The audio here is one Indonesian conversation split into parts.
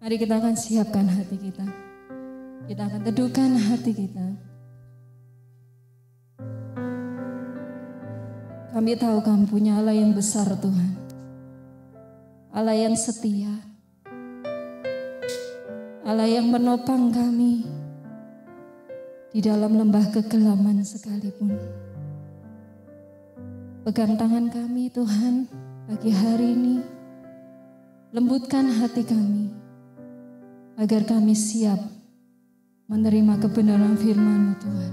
Mari kita akan siapkan hati kita. Kita akan teduhkan hati kita. Kami tahu Kami punya Allah yang besar Tuhan. Allah yang setia. Allah yang menopang kami di dalam lembah kegelaman sekalipun. Pegang tangan kami Tuhan pagi hari ini. Lembutkan hati kami agar kami siap menerima kebenaran firman-Mu Tuhan.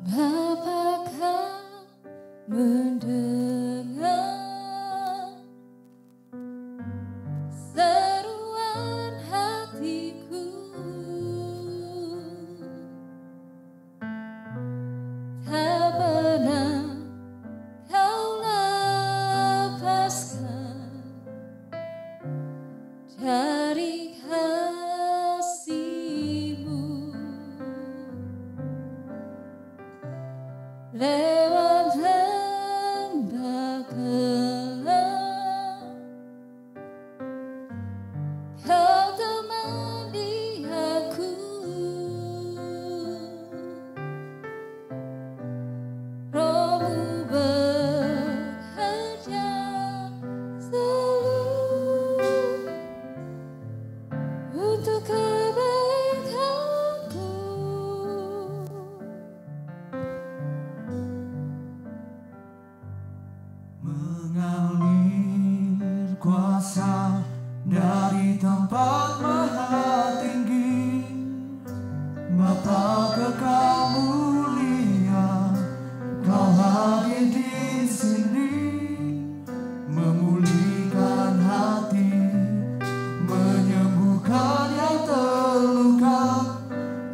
Bapa, Kau mendengar seruan hatiku. Tak pernah Kau lepaskan dari kasih-Mu. Lewat lembah gelap, Kau temani aku. Roh-Mu bekerja selalu untuk kebaikanku. Mengalir kuasa dari tempat maha tinggi, Bapa kekal mulia, Kau hadir di sini, memulihkan hati, menyembuhkan yang terluka.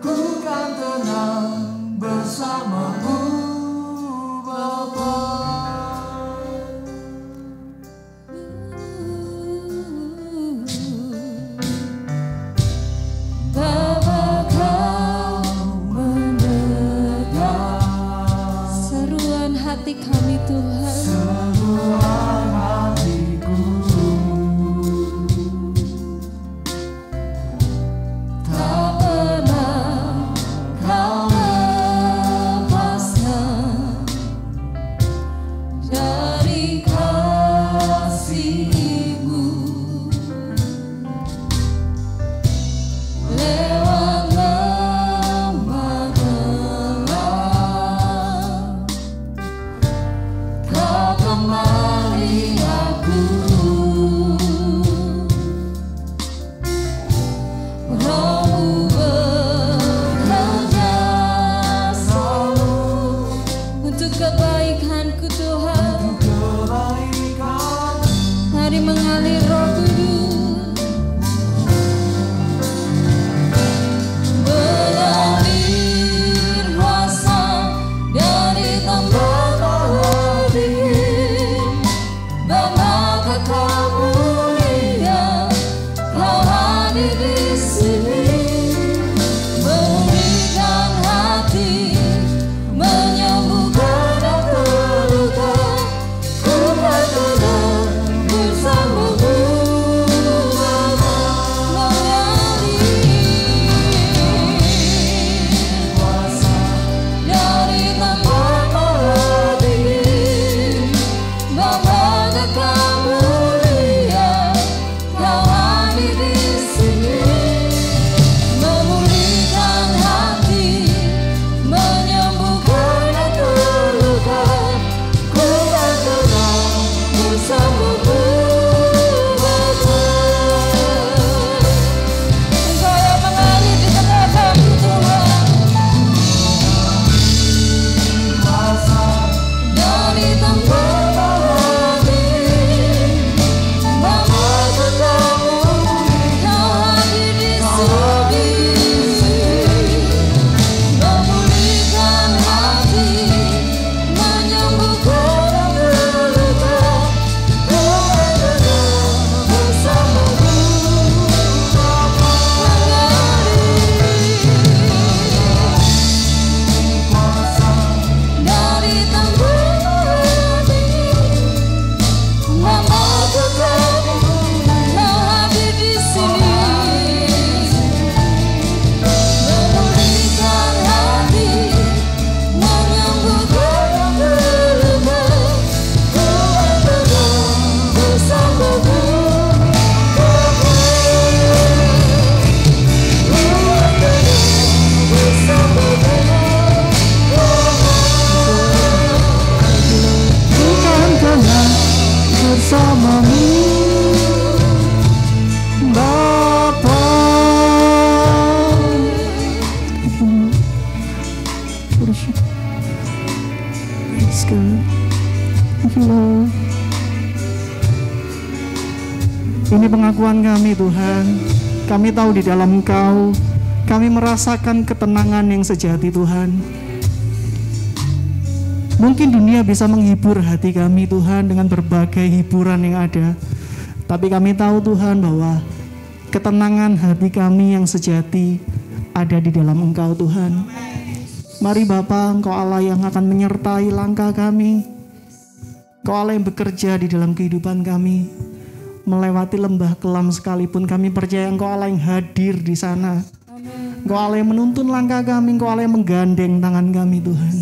Ku kan tenang bersama-Mu, Bapa. Bapa, Kau mendengar seruan hati kami Tuhan. Seruan hatiku, Tak pernah Kau lepaskan dari kasih-Mu. Lewat lembah gelap, Kau temani aku. Roh-Mu bekerja selalu untuk kebaikanku Tuhan. kebaikan Mari mengalir Roh Kudus, mengalir kuasa dari tempat maha tinggi. Bapa kekal mulia, Kau hadir di sini, memulihkan hati, menyembuhkan yang terluka. Ku kan tenang bersama-Mu, Yes, God. Thank you, Lord. Ini pengakuan kami, Tuhan. Kami tahu di dalam Engkau, kami merasakan ketenangan yang sejati, Tuhan. Mungkin dunia bisa menghibur hati kami, Tuhan, dengan berbagai hiburan yang ada. Tapi kami tahu, Tuhan, bahwa ketenangan hati kami yang sejati ada di dalam Engkau, Tuhan. Mari Bapa, Engkau Allah yang akan menyertai langkah kami. Engkau Allah yang bekerja di dalam kehidupan kami. Melewati lembah kelam sekalipun kami percaya Engkau Allah yang hadir di sana. Engkau Allah yang menuntun langkah kami, Engkau Allah yang menggandeng tangan kami, Tuhan.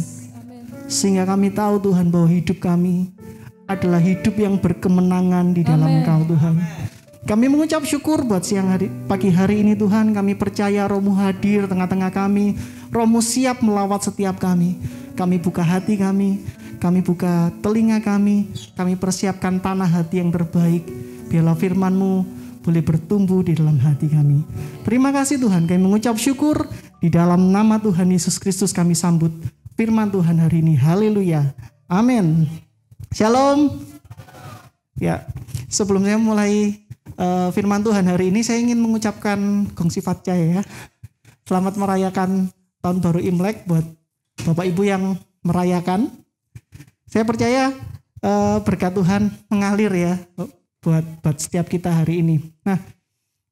Sehingga kami tahu, Tuhan, bahwa hidup kami adalah hidup yang berkemenangan di dalam Engkau, Tuhan. Kami mengucap syukur buat pagi hari ini, Tuhan. Kami percaya Roh-Mu hadir tengah-tengah kami. Roh-Mu siap melawat setiap kami. Kami buka hati kami buka telinga kami persiapkan tanah hati yang terbaik. Biarlah firman-Mu boleh bertumbuh di dalam hati kami. Terima kasih, Tuhan. Kami mengucap syukur di dalam nama Tuhan Yesus Kristus kami sambut firman Tuhan hari ini. Haleluya. Amin. Shalom. Ya, sebelum saya mulai firman Tuhan hari ini, saya ingin mengucapkan gongsi fatca ya. Selamat merayakan tahun baru Imlek buat Bapak Ibu yang merayakan. Saya percaya berkat Tuhan mengalir ya buat setiap kita hari ini. Nah,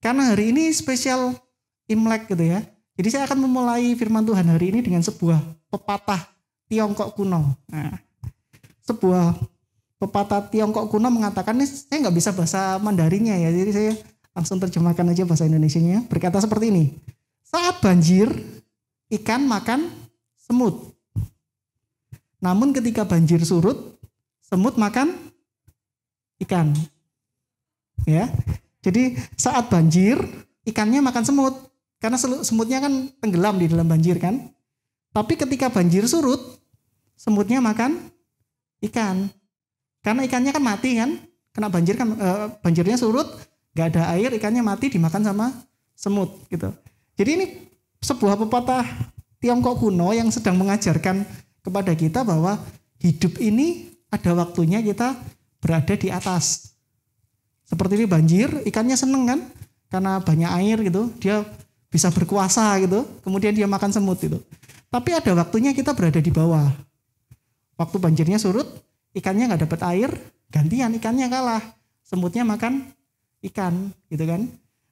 karena hari ini spesial Imlek gitu ya. Jadi saya akan memulai firman Tuhan hari ini dengan sebuah pepatah Tiongkok kuno. Nah, sebuah pepatah Tiongkok kuno mengatakan, ini saya nggak bisa bahasa Mandarinnya ya, jadi saya langsung terjemahkan aja bahasa Indonesianya. Berkata seperti ini: saat banjir, ikan makan semut. Namun ketika banjir surut, semut makan ikan. Ya, jadi saat banjir, ikannya makan semut. Karena semutnya kan tenggelam di dalam banjir kan. Tapi ketika banjir surut, semutnya makan ikan. Karena ikannya kan mati kan. Kena banjir kan, banjirnya surut, gak ada air, ikannya mati dimakan sama semut gitu. Jadi ini sebuah pepatah Tiongkok kuno yang sedang mengajarkan kepada kita bahwa hidup ini ada waktunya kita berada di atas. Seperti ini banjir, ikannya seneng kan, karena banyak air gitu, dia bisa berkuasa gitu, kemudian dia makan semut gitu. Tapi ada waktunya kita berada di bawah. Waktu banjirnya surut, ikannya nggak dapat air, gantian ikannya kalah, semutnya makan ikan gitu kan.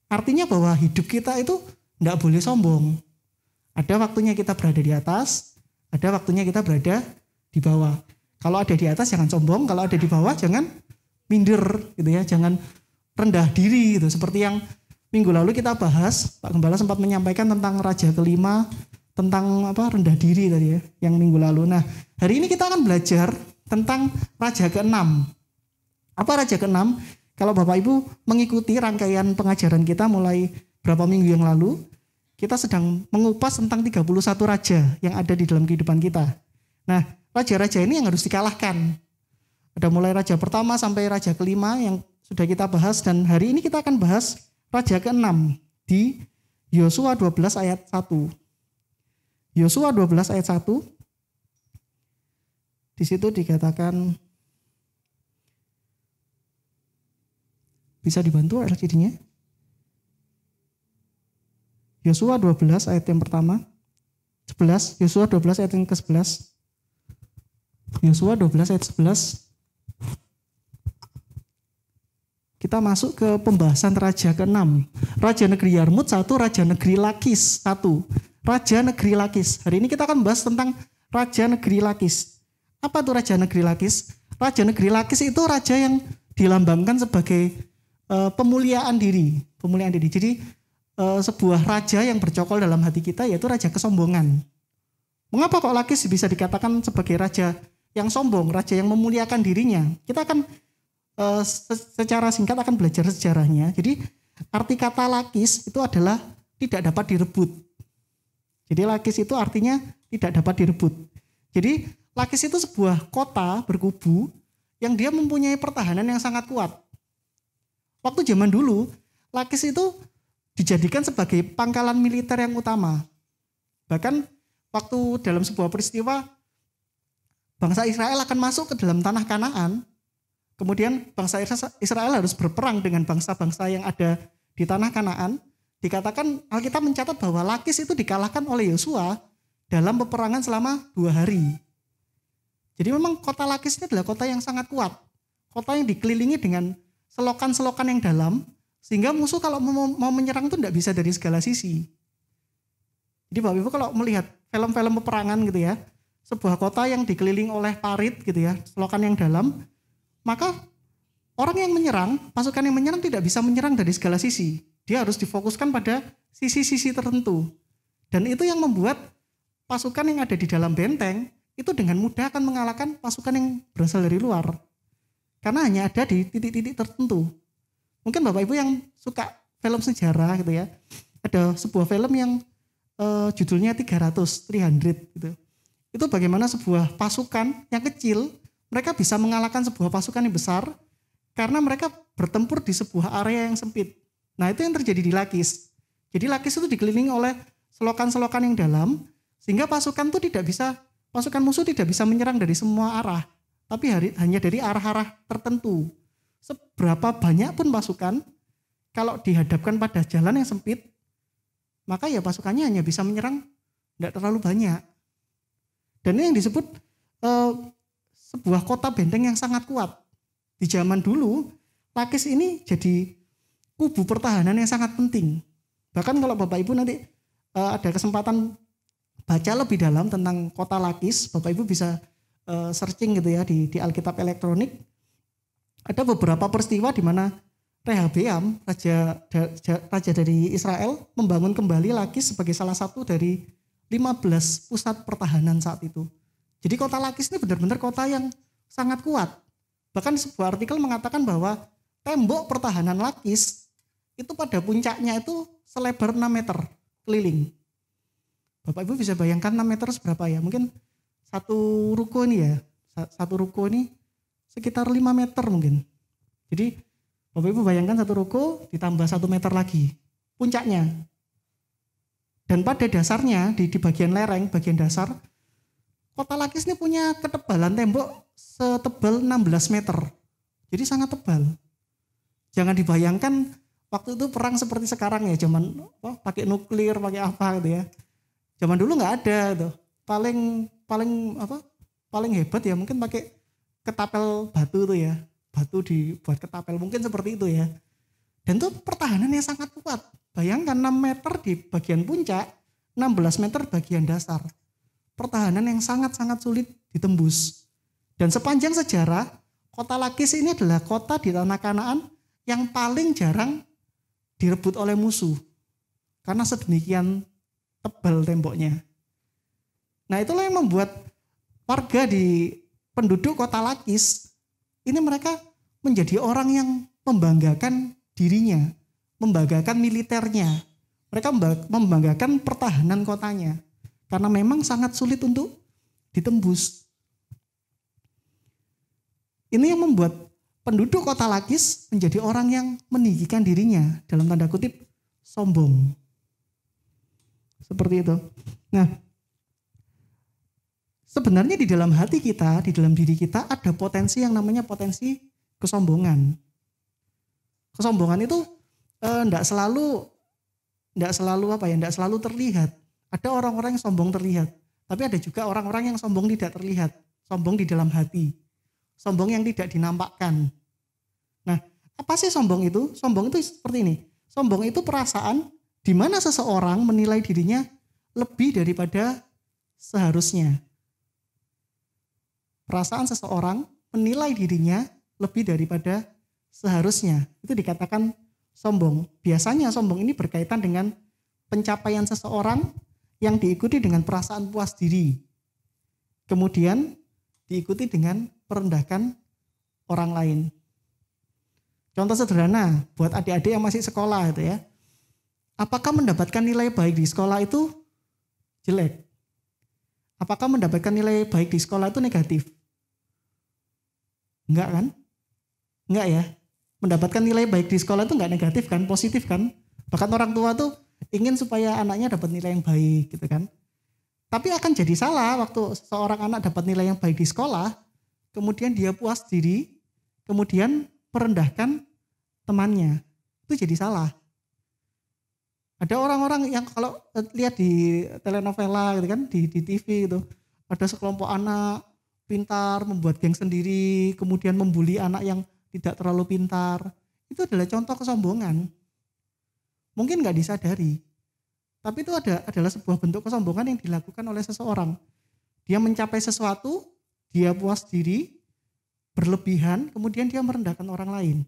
Artinya bahwa hidup kita itu nggak boleh sombong. Ada waktunya kita berada di atas, ada waktunya kita berada di bawah. Kalau ada di atas jangan sombong, kalau ada di bawah jangan minder gitu ya, jangan rendah diri gitu. Seperti yang minggu lalu kita bahas, Pak Gembala sempat menyampaikan tentang raja kelima, tentang rendah diri tadi ya, yang minggu lalu. Nah, hari ini kita akan belajar tentang raja keenam. Apa raja keenam? Kalau Bapak Ibu mengikuti rangkaian pengajaran kita mulai berapa minggu yang lalu, kita sedang mengupas tentang 31 raja yang ada di dalam kehidupan kita. Nah, raja-raja ini yang harus dikalahkan. Ada mulai raja pertama sampai raja kelima yang sudah kita bahas, dan hari ini kita akan bahas raja keenam di Yosua 12 ayat 1. Yosua 12 ayat 1. Di situ dikatakan, bisa dibantu LCD-nya? Yosua 12 ayat yang pertama. 11, Yosua 12 ayat yang ke-11. Yosua 12 ayat 11. Kita masuk ke pembahasan raja ke-6. Raja negeri Yarmut 1, raja negeri Lakis 1. Raja negeri Lakis. Hari ini kita akan bahas tentang raja negeri Lakis. Apa itu raja negeri Lakis? Raja negeri Lakis itu raja yang dilambangkan sebagai pemuliaan diri. Pemuliaan diri. Jadi sebuah raja yang bercokol dalam hati kita, yaitu raja kesombongan. Mengapa kok Lakis bisa dikatakan sebagai raja yang sombong, raja yang memuliakan dirinya? Kita akan secara singkat akan belajar sejarahnya. Jadi arti kata Lakis itu adalah tidak dapat direbut. Jadi Lakis itu artinya tidak dapat direbut. Jadi Lakis itu sebuah kota berkubu yang dia mempunyai pertahanan yang sangat kuat. Waktu zaman dulu, Lakis itu dijadikan sebagai pangkalan militer yang utama. Bahkan waktu dalam sebuah peristiwa bangsa Israel akan masuk ke dalam tanah Kanaan, kemudian bangsa Israel harus berperang dengan bangsa-bangsa yang ada di tanah Kanaan. Dikatakan Alkitab mencatat bahwa Lakis itu dikalahkan oleh Yosua dalam peperangan selama 2 hari. Jadi memang kota Lakis ini adalah kota yang sangat kuat. Kota yang dikelilingi dengan selokan-selokan yang dalam, sehingga musuh kalau mau menyerang itu tidak bisa dari segala sisi. Jadi Bapak Ibu kalau melihat film-film peperangan gitu ya, sebuah kota yang dikelilingi oleh parit gitu ya, selokan yang dalam, maka orang yang menyerang, pasukan yang menyerang tidak bisa menyerang dari segala sisi. Dia harus difokuskan pada sisi-sisi tertentu. Dan itu yang membuat pasukan yang ada di dalam benteng itu dengan mudah akan mengalahkan pasukan yang berasal dari luar. Karena hanya ada di titik-titik tertentu. Mungkin Bapak Ibu yang suka film sejarah gitu ya, ada sebuah film yang judulnya 300 gitu. Itu bagaimana sebuah pasukan yang kecil, mereka bisa mengalahkan sebuah pasukan yang besar karena mereka bertempur di sebuah area yang sempit. Nah itu yang terjadi di Lakis. Jadi Lakis itu dikelilingi oleh selokan-selokan yang dalam, sehingga pasukan musuh tidak bisa menyerang dari semua arah, tapi hanya dari arah-arah tertentu. Seberapa banyak pun pasukan, kalau dihadapkan pada jalan yang sempit, maka ya pasukannya hanya bisa menyerang tidak terlalu banyak. Dan ini yang disebut sebuah kota benteng yang sangat kuat. Di zaman dulu, Lakis ini jadi kubu pertahanan yang sangat penting. Bahkan kalau Bapak Ibu nanti ada kesempatan baca lebih dalam tentang kota Lakis, Bapak Ibu bisa searching gitu ya di Alkitab elektronik. Ada beberapa peristiwa di mana Rehabeam, raja dari Israel, membangun kembali Lakis sebagai salah satu dari 15 pusat pertahanan saat itu. Jadi kota Lakis ini benar-benar kota yang sangat kuat. Bahkan sebuah artikel mengatakan bahwa tembok pertahanan Lakis itu pada puncaknya itu selebar 6 meter keliling. Bapak Ibu bisa bayangkan 6 meter seberapa ya? Mungkin satu ruko ini ya, satu ruko ini sekitar 5 meter mungkin. Jadi Bapak Ibu bayangkan satu ruko ditambah 1 meter lagi puncaknya. Dan pada dasarnya di bagian lereng, bagian dasar, kota Lakis ini punya ketebalan tembok setebal 16 meter. Jadi sangat tebal. Jangan dibayangkan waktu itu perang seperti sekarang ya, zaman pakai nuklir, pakai apa gitu ya. Zaman dulu nggak ada tuh. Paling hebat ya mungkin pakai ketapel batu tuh ya. Batu dibuat ketapel, mungkin seperti itu ya. Dan itu pertahanannya sangat kuat. Bayangkan 6 meter di bagian puncak, 16 meter bagian dasar. Pertahanan yang sangat-sangat sulit ditembus. Dan sepanjang sejarah, kota Lakis ini adalah kota di tanah Kanaan yang paling jarang direbut oleh musuh. Karena sedemikian tebal temboknya. Nah itulah yang membuat warga di penduduk kota Lakis, ini mereka menjadi orang yang membanggakan dirinya, membanggakan militernya. Mereka membanggakan pertahanan kotanya. Karena memang sangat sulit untuk ditembus. Ini yang membuat penduduk kota Lakis menjadi orang yang meninggikan dirinya, dalam tanda kutip sombong. Seperti itu. Nah, sebenarnya di dalam hati kita, di dalam diri kita ada potensi yang namanya potensi kesombongan. Kesombongan itu enggak selalu terlihat. Ada orang-orang yang sombong terlihat, tapi ada juga orang-orang yang sombong tidak terlihat, sombong di dalam hati, sombong yang tidak dinampakkan. Nah, apa sih sombong itu? Sombong itu seperti ini. Sombong itu perasaan di mana seseorang menilai dirinya lebih daripada seharusnya. Perasaan seseorang menilai dirinya lebih daripada seharusnya. Itu dikatakan sombong. Biasanya sombong ini berkaitan dengan pencapaian seseorang yang diikuti dengan perasaan puas diri. Kemudian diikuti dengan merendahkan orang lain. Contoh sederhana buat adik-adik yang masih sekolah itu ya. Apakah mendapatkan nilai baik di sekolah itu jelek? Apakah mendapatkan nilai baik di sekolah itu negatif? Enggak kan? Enggak ya. Mendapatkan nilai baik di sekolah itu enggak negatif kan, positif kan? Bahkan orang tua tuh ingin supaya anaknya dapat nilai yang baik gitu kan. Tapi akan jadi salah waktu seorang anak dapat nilai yang baik di sekolah, kemudian dia puas diri, kemudian merendahkan temannya. Itu jadi salah. Ada orang-orang yang kalau lihat di telenovela gitu kan, di TV itu, ada sekelompok anak pintar, membuat geng sendiri, kemudian membuli anak yang tidak terlalu pintar. Itu adalah contoh kesombongan. Mungkin nggak disadari. Tapi itu adalah sebuah bentuk kesombongan yang dilakukan oleh seseorang. Dia mencapai sesuatu, dia puas diri, berlebihan, kemudian dia merendahkan orang lain.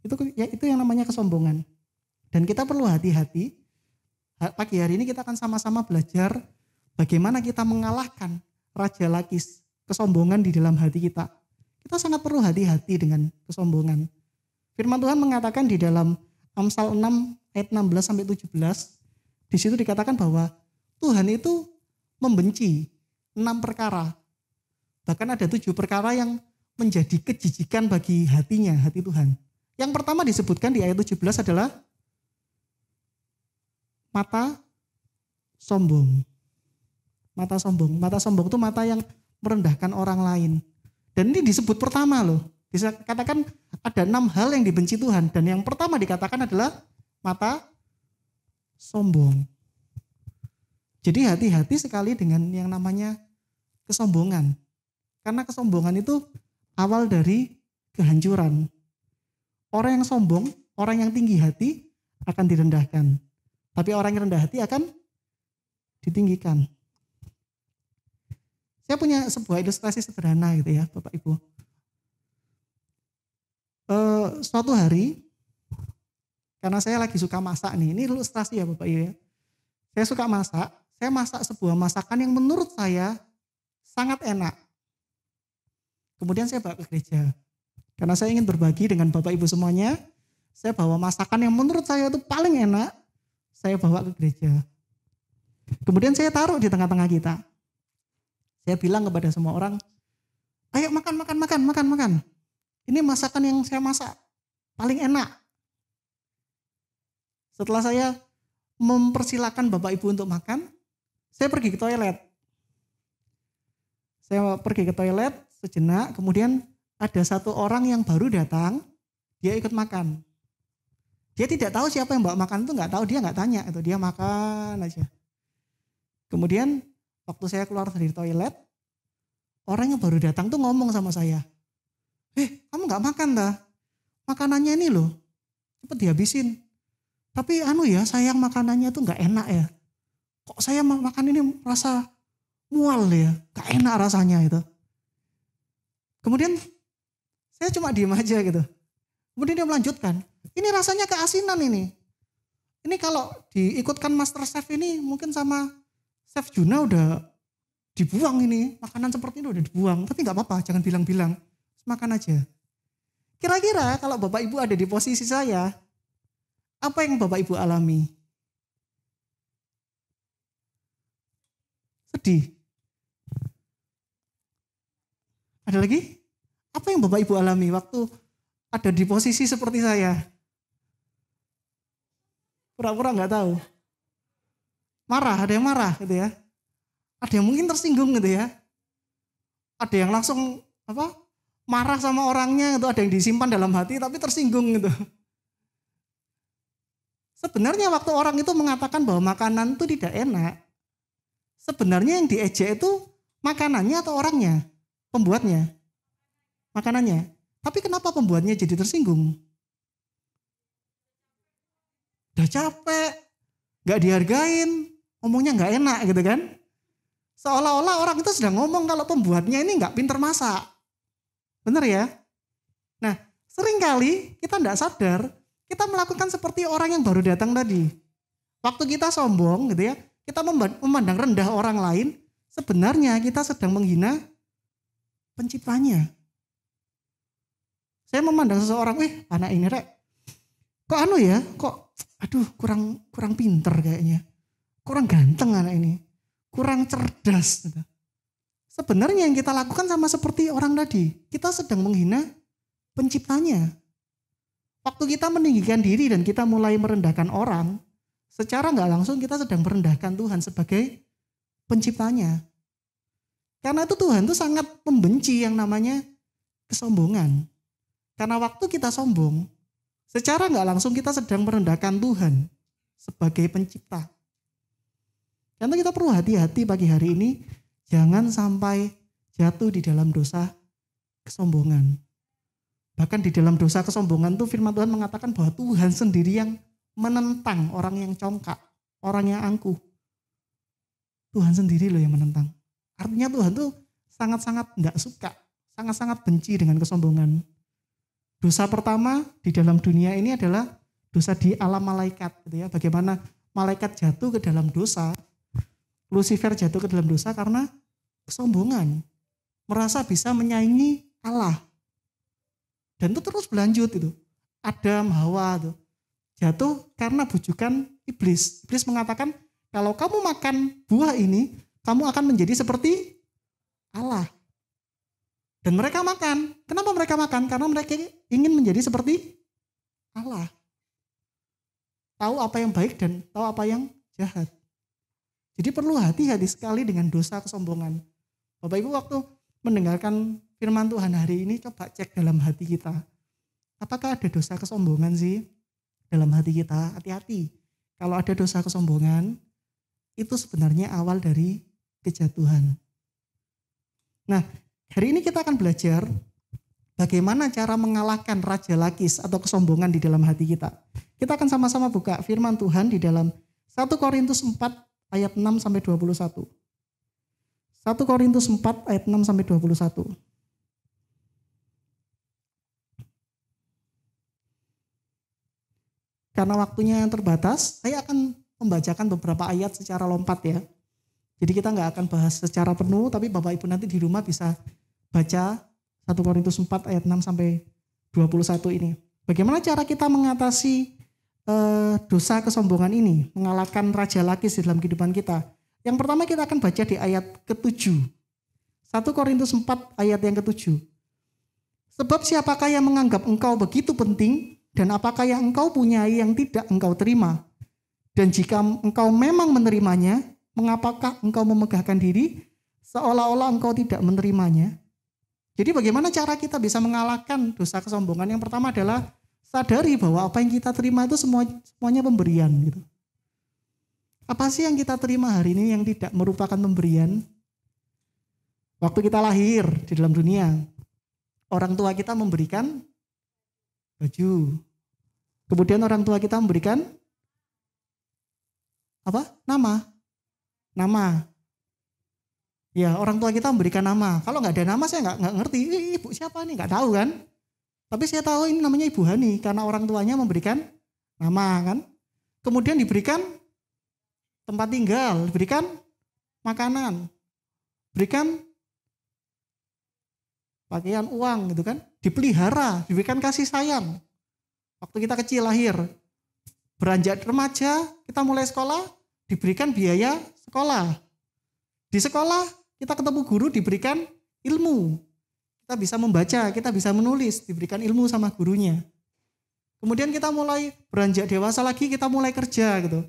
Itu yang namanya kesombongan. Dan kita perlu hati-hati. Pagi hari ini kita akan sama-sama belajar bagaimana kita mengalahkan raja lakis, kesombongan di dalam hati kita. Kita sangat perlu hati-hati dengan kesombongan. Firman Tuhan mengatakan di dalam Amsal 6 ayat 16 sampai 17, di situ dikatakan bahwa Tuhan itu membenci 6 perkara. Bahkan ada 7 perkara yang menjadi kejijikan bagi hatinya, hati Tuhan. Yang pertama disebutkan di ayat 17 adalah mata sombong. Mata sombong. Mata sombong itu mata yang merendahkan orang lain. Dan ini disebut pertama loh. Bisa katakan ada 6 hal yang dibenci Tuhan. Dan yang pertama dikatakan adalah mata sombong. Jadi hati-hati sekali dengan yang namanya kesombongan. Karena kesombongan itu awal dari kehancuran. Orang yang sombong, orang yang tinggi hati akan direndahkan. Tapi orang yang rendah hati akan ditinggikan. Saya punya sebuah ilustrasi sederhana gitu ya Bapak Ibu. Suatu hari, karena saya lagi suka masak nih, ini ilustrasi ya Bapak Ibu ya. Saya suka masak, saya masak sebuah masakan yang menurut saya sangat enak. Kemudian saya bawa ke gereja. Karena saya ingin berbagi dengan Bapak Ibu semuanya, saya bawa masakan yang menurut saya itu paling enak, saya bawa ke gereja. Kemudian saya taruh di tengah-tengah kita. Saya bilang kepada semua orang, ayo makan. Ini masakan yang saya masak, paling enak. Setelah saya mempersilahkan Bapak Ibu untuk makan, saya pergi ke toilet. Saya pergi ke toilet sejenak, kemudian ada satu orang yang baru datang, dia ikut makan. Dia tidak tahu siapa yang bawa makan itu, nggak tahu, dia nggak tanya, itu dia makan aja. Kemudian waktu saya keluar dari toilet, orang yang baru datang tuh ngomong sama saya, kamu nggak makan dah? Makanannya ini loh, cepet dihabisin. Tapi sayang makanannya tuh nggak enak ya. Kok saya makan ini rasa mual ya, nggak enak rasanya itu. Kemudian saya cuma diem aja gitu. Kemudian dia melanjutkan, ini rasanya keasinan ini. Ini kalau diikutkan Master Chef ini mungkin sama Chef Juna udah dibuang ini. Makanan seperti ini udah dibuang. Tapi gak apa-apa, jangan bilang-bilang. Makan aja. Kira-kira kalau Bapak Ibu ada di posisi saya, apa yang Bapak Ibu alami? Sedih. Ada lagi? Apa yang Bapak Ibu alami waktu ada di posisi seperti saya? Pura-pura nggak tahu. Marah, ada yang marah gitu ya. Ada yang mungkin tersinggung gitu ya. Ada yang langsung marah sama orangnya, itu ada yang disimpan dalam hati tapi tersinggung gitu. Sebenarnya waktu orang itu mengatakan bahwa makanan itu tidak enak, sebenarnya yang diejek itu makanannya atau orangnya, pembuatnya, makanannya. Tapi kenapa pembuatnya jadi tersinggung? Udah capek, gak dihargain, ngomongnya gak enak gitu kan. Seolah-olah orang itu sedang ngomong kalau pembuatnya ini gak pinter masak. Bener ya? Nah, seringkali kita gak sadar, kita melakukan seperti orang yang baru datang tadi. Waktu kita sombong gitu ya, kita memandang rendah orang lain, sebenarnya kita sedang menghina penciptanya. Saya memandang seseorang, anak ini kok kurang pinter kayaknya. Kurang ganteng anak ini. Kurang cerdas. Sebenarnya yang kita lakukan sama seperti orang tadi. Kita sedang menghina penciptanya. Waktu kita meninggikan diri dan kita mulai merendahkan orang, secara gak langsung kita sedang merendahkan Tuhan sebagai penciptanya. Karena itu Tuhan tuh sangat membenci yang namanya kesombongan. Karena waktu kita sombong, secara nggak langsung kita sedang merendahkan Tuhan sebagai pencipta. Karena kita perlu hati-hati pagi hari ini, jangan sampai jatuh di dalam dosa kesombongan. Bahkan di dalam dosa kesombongan tuh firman Tuhan mengatakan bahwa Tuhan sendiri yang menentang orang yang congkak, orang yang angkuh. Tuhan sendiri loh yang menentang. Artinya Tuhan tuh sangat-sangat enggak suka, sangat-sangat benci dengan kesombongan. Dosa pertama di dalam dunia ini adalah dosa di alam malaikat, gitu ya. Bagaimana malaikat jatuh ke dalam dosa, Lucifer jatuh ke dalam dosa karena kesombongan, merasa bisa menyaingi Allah. Dan itu terus berlanjut itu. Adam, Hawa tuh jatuh karena bujukan iblis. Iblis mengatakan, kalau kamu makan buah ini, kamu akan menjadi seperti Allah. Dan mereka makan. Kenapa mereka makan? Karena mereka ingin menjadi seperti Allah. Tahu apa yang baik dan tahu apa yang jahat. Jadi perlu hati-hati sekali dengan dosa kesombongan. Bapak Ibu waktu mendengarkan firman Tuhan hari ini, coba cek dalam hati kita. Apakah ada dosa kesombongan sih dalam hati kita? Hati-hati. Kalau ada dosa kesombongan, itu sebenarnya awal dari kejatuhan. Nah, hari ini kita akan belajar bagaimana cara mengalahkan Raja Lakis atau kesombongan di dalam hati kita. Kita akan sama-sama buka firman Tuhan di dalam 1 Korintus 4 ayat 6 sampai 21. 1 Korintus 4 ayat 6 sampai 21. Karena waktunya yang terbatas, saya akan membacakan beberapa ayat secara lompat ya. Jadi kita nggak akan bahas secara penuh, tapi Bapak Ibu nanti di rumah bisa baca 1 Korintus 4 ayat 6 sampai 21 ini. Bagaimana cara kita mengatasi dosa kesombongan ini, mengalahkan Raja Lakis di dalam kehidupan kita. Yang pertama kita akan baca di ayat ke-7. 1 Korintus 4 ayat yang ke-7. Sebab siapakah yang menganggap engkau begitu penting, dan apakah yang engkau punyai yang tidak engkau terima? Dan jika engkau memang menerimanya, mengapakah engkau memegahkan diri seolah-olah engkau tidak menerimanya? Jadi bagaimana cara kita bisa mengalahkan dosa kesombongan? Yang pertama adalah sadari bahwa apa yang kita terima itu semuanya pemberian. Gitu. Apa sih yang kita terima hari ini yang tidak merupakan pemberian? Waktu kita lahir di dalam dunia, orang tua kita memberikan baju. Kemudian orang tua kita memberikan apa? Nama. Ya, orang tua kita memberikan nama. Kalau nggak ada nama saya nggak ngerti. Ibu siapa nih? Nggak tahu kan? Tapi saya tahu ini namanya Ibu Hani karena orang tuanya memberikan nama kan. Kemudian diberikan tempat tinggal, diberikan makanan, berikan pakaian, uang gitu kan. Dipelihara, diberikan kasih sayang. Waktu kita kecil lahir, beranjak remaja, kita mulai sekolah, diberikan biaya sekolah. Di sekolah kita ketemu guru, diberikan ilmu. Kita bisa membaca, kita bisa menulis, diberikan ilmu sama gurunya. Kemudian kita mulai beranjak dewasa lagi, kita mulai kerja gitu.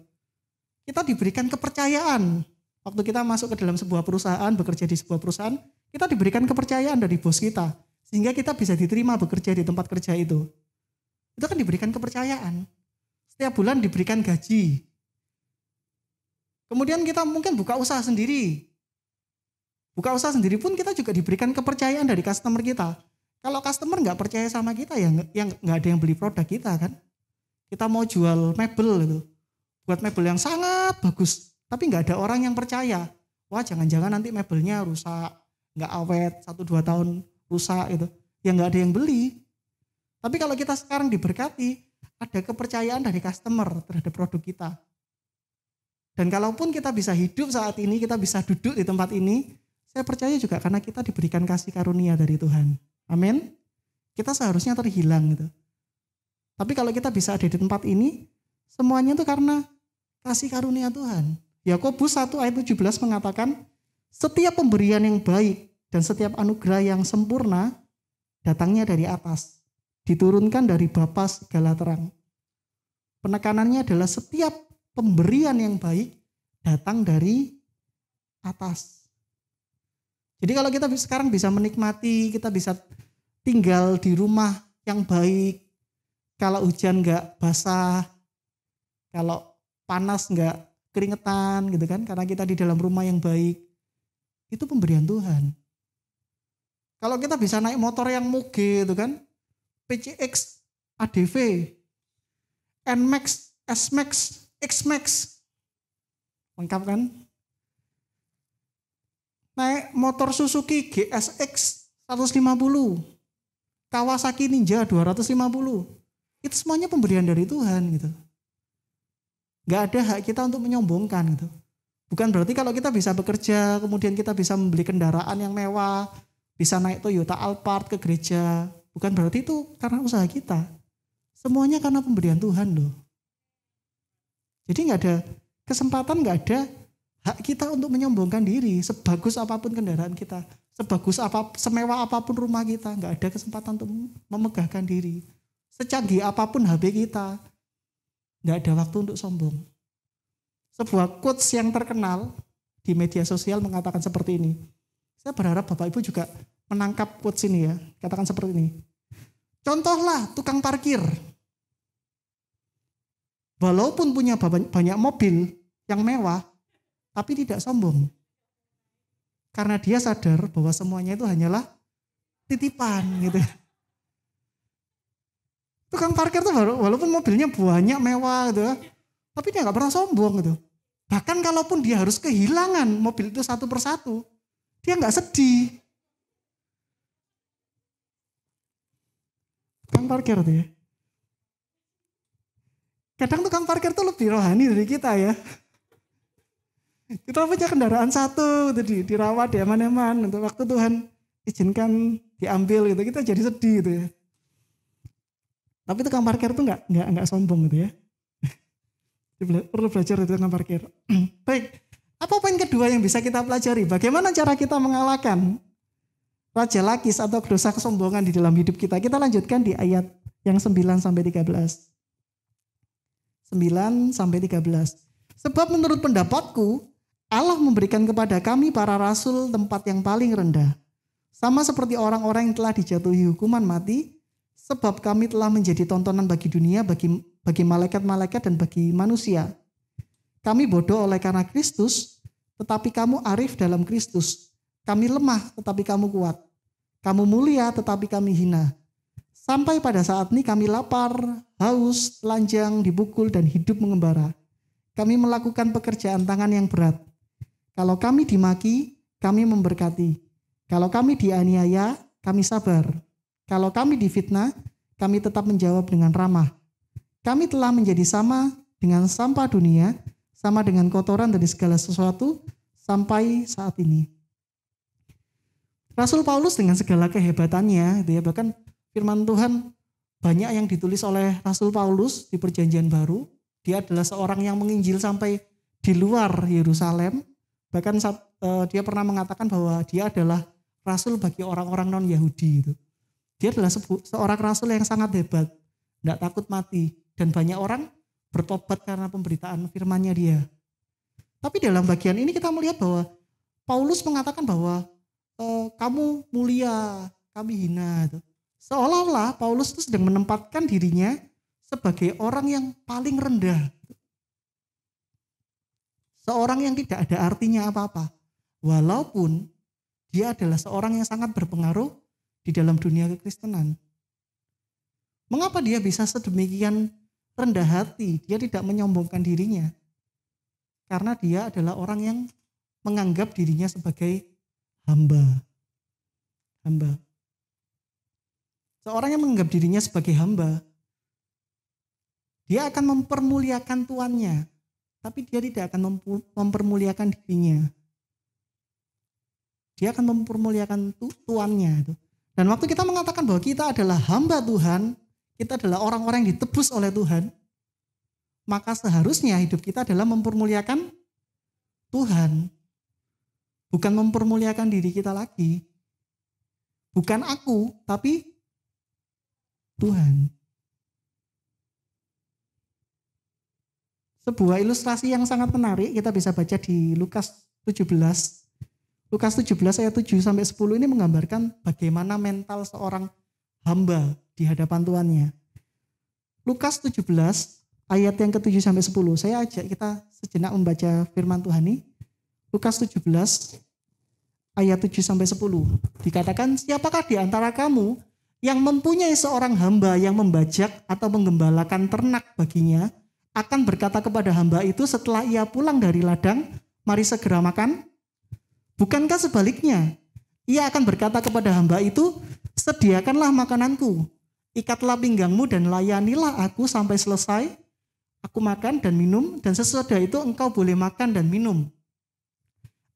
Kita diberikan kepercayaan. Waktu kita masuk ke dalam sebuah perusahaan, bekerja di sebuah perusahaan, kita diberikan kepercayaan dari bos kita. Sehingga kita bisa diterima bekerja di tempat kerja itu. Itu kan diberikan kepercayaan. Setiap bulan diberikan gaji. Kemudian kita mungkin buka usaha sendiri. Buka usaha sendiri pun kita juga diberikan kepercayaan dari customer kita. Kalau customer nggak percaya sama kita ya nggak ada yang beli produk kita kan. Kita mau jual mebel gitu. Buat mebel yang sangat bagus. Tapi nggak ada orang yang percaya. Wah jangan-jangan nanti mebelnya rusak. Nggak awet 1-2 tahun rusak gitu. Ya nggak ada yang beli. Tapi kalau kita sekarang diberkati, ada kepercayaan dari customer terhadap produk kita. Dan kalaupun kita bisa hidup saat ini, kita bisa duduk di tempat ini, saya percaya juga karena kita diberikan kasih karunia dari Tuhan. Amin. Kita seharusnya terhilang gitu. Tapi kalau kita bisa ada di tempat ini, semuanya itu karena kasih karunia Tuhan. Yakobus 1 ayat 17 mengatakan, setiap pemberian yang baik dan setiap anugerah yang sempurna datangnya dari atas, diturunkan dari Bapa segala terang. Penekanannya adalah setiap pemberian yang baik datang dari atas. Jadi kalau kita sekarang bisa menikmati, kita bisa tinggal di rumah yang baik, kalau hujan nggak basah, kalau panas nggak keringetan gitu kan, karena kita di dalam rumah yang baik, itu pemberian Tuhan. Kalau kita bisa naik motor yang moge itu kan, PCX, ADV, NMAX, S-Max, X-Max, lengkap kan? Naik motor Suzuki GSX 150, Kawasaki Ninja 250, itu semuanya pemberian dari Tuhan gitu. Gak ada hak kita untuk menyombongkan gitu. Bukan berarti kalau kita bisa bekerja, kemudian kita bisa membeli kendaraan yang mewah, bisa naik Toyota Alphard ke gereja, bukan berarti itu karena usaha kita. Semuanya karena pemberian Tuhan loh. Jadi gak ada kesempatan, gak ada hak kita untuk menyombongkan diri. Sebagus apapun kendaraan kita, semewah apapun rumah kita, gak ada kesempatan untuk memegahkan diri. Secanggih apapun HP kita, gak ada waktu untuk sombong. Sebuah quotes yang terkenal di media sosial mengatakan seperti ini. Saya berharap Bapak Ibu juga menangkap quotes ini ya. Katakan seperti ini. Contohlah tukang parkir. Walaupun punya banyak mobil yang mewah, tapi tidak sombong. Karena dia sadar bahwa semuanya itu hanyalah titipan gitu. Tukang parkir tuh walaupun mobilnya banyak mewah gitu, tapi dia nggak pernah sombong gitu. Bahkan kalaupun dia harus kehilangan mobil itu satu persatu, dia nggak sedih. Tukang parkir tuh ya. Kadang tukang parkir tuh lebih rohani dari kita ya. Kita punya kendaraan satu gitu, dirawat, diaman-aman. Untuk waktu Tuhan izinkan diambil gitu, kita jadi sedih gitu ya. Tapi tukang parkir tuh nggak sombong gitu ya. Perlu belajar itu tukang parkir. Baik, apa poin kedua yang bisa kita pelajari? Bagaimana cara kita mengalahkan Raja Lakis atau dosa kesombongan di dalam hidup kita? Kita lanjutkan di ayat yang 9-13. 9-13. Sebab menurut pendapatku, Allah memberikan kepada kami para rasul tempat yang paling rendah. Sama seperti orang-orang yang telah dijatuhi hukuman mati, sebab kami telah menjadi tontonan bagi dunia, bagi malaikat-malaikat dan bagi manusia. Kami bodoh oleh karena Kristus, tetapi kamu arif dalam Kristus. Kami lemah, tetapi kamu kuat. Kamu mulia, tetapi kami hina. Sampai pada saat ini kami lapar, haus, telanjang, dipukul, dan hidup mengembara. Kami melakukan pekerjaan tangan yang berat. Kalau kami dimaki, kami memberkati. Kalau kami dianiaya, kami sabar. Kalau kami difitnah, kami tetap menjawab dengan ramah. Kami telah menjadi sama dengan sampah dunia, sama dengan kotoran dari segala sesuatu, sampai saat ini. Rasul Paulus dengan segala kehebatannya, gitu ya, bahkan firman Tuhan banyak yang ditulis oleh Rasul Paulus di Perjanjian Baru. Dia adalah seorang yang menginjil sampai di luar Yerusalem. Bahkan dia pernah mengatakan bahwa dia adalah rasul bagi orang-orang non-Yahudi. Gitu. Dia adalah seorang rasul yang sangat hebat, tidak takut mati. Dan banyak orang bertobat karena pemberitaan firman-Nya dia. Tapi dalam bagian ini kita melihat bahwa Paulus mengatakan bahwa kamu mulia, kami hina. Gitu. Seolah-olah Paulus itu sedang menempatkan dirinya sebagai orang yang paling rendah. Seorang yang tidak ada artinya apa-apa. Walaupun dia adalah seorang yang sangat berpengaruh di dalam dunia kekristenan. Mengapa dia bisa sedemikian rendah hati? Dia tidak menyombongkan dirinya. Karena dia adalah orang yang menganggap dirinya sebagai hamba. Hamba. Seorang yang menganggap dirinya sebagai hamba, dia akan mempermuliakan tuannya, tapi dia tidak akan mempermuliakan dirinya. Dia akan mempermuliakan tuannya. Dan waktu kita mengatakan bahwa kita adalah hamba Tuhan, kita adalah orang-orang yang ditebus oleh Tuhan, maka seharusnya hidup kita adalah mempermuliakan Tuhan. Bukan mempermuliakan diri kita lagi. Bukan aku, tapi Tuhan. Sebuah ilustrasi yang sangat menarik kita bisa baca di Lukas 17. Lukas 17 ayat 7 sampai 10 ini menggambarkan bagaimana mental seorang hamba di hadapan tuannya. Lukas 17 ayat yang ke-7 sampai 10. Saya ajak kita sejenak membaca firman Tuhan ini. Lukas 17 ayat 7 sampai 10. Dikatakan, siapakah di antara kamu yang mempunyai seorang hamba yang membajak atau menggembalakan ternak baginya, akan berkata kepada hamba itu setelah ia pulang dari ladang, mari segera makan? Bukankah sebaliknya, ia akan berkata kepada hamba itu, sediakanlah makananku, ikatlah pinggangmu dan layanilah aku sampai selesai. Aku makan dan minum, dan sesudah itu engkau boleh makan dan minum.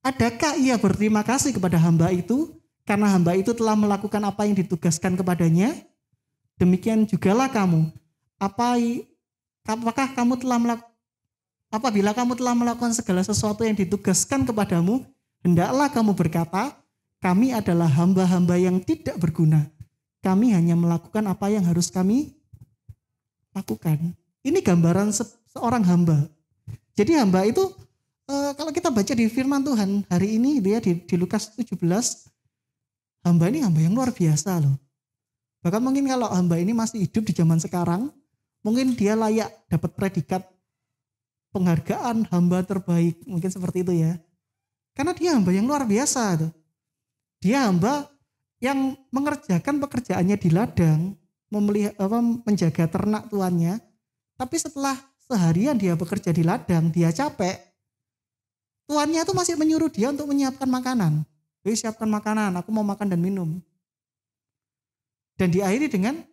Adakah ia berterima kasih kepada hamba itu, karena hamba itu telah melakukan apa yang ditugaskan kepadanya? Demikian jugalah kamu. Apakah kamu apabila kamu telah melakukan segala sesuatu yang ditugaskan kepadamu, hendaklah kamu berkata, kami adalah hamba-hamba yang tidak berguna. Kami hanya melakukan apa yang harus kami lakukan. Ini gambaran seorang hamba. Jadi hamba itu, kalau kita baca di firman Tuhan hari ini di Lukas 17, hamba ini hamba yang luar biasa loh. Bahkan mungkin kalau hamba ini masih hidup di zaman sekarang, mungkin dia layak dapat predikat penghargaan hamba terbaik. Mungkin seperti itu ya. Karena dia hamba yang luar biasa tuh. Dia hamba yang mengerjakan pekerjaannya di ladang, menjaga ternak tuannya. Tapi setelah seharian dia bekerja di ladang, dia capek. Tuannya tuh masih menyuruh dia untuk menyiapkan makanan. Siapkan makanan, aku mau makan dan minum. Dan diakhiri dengan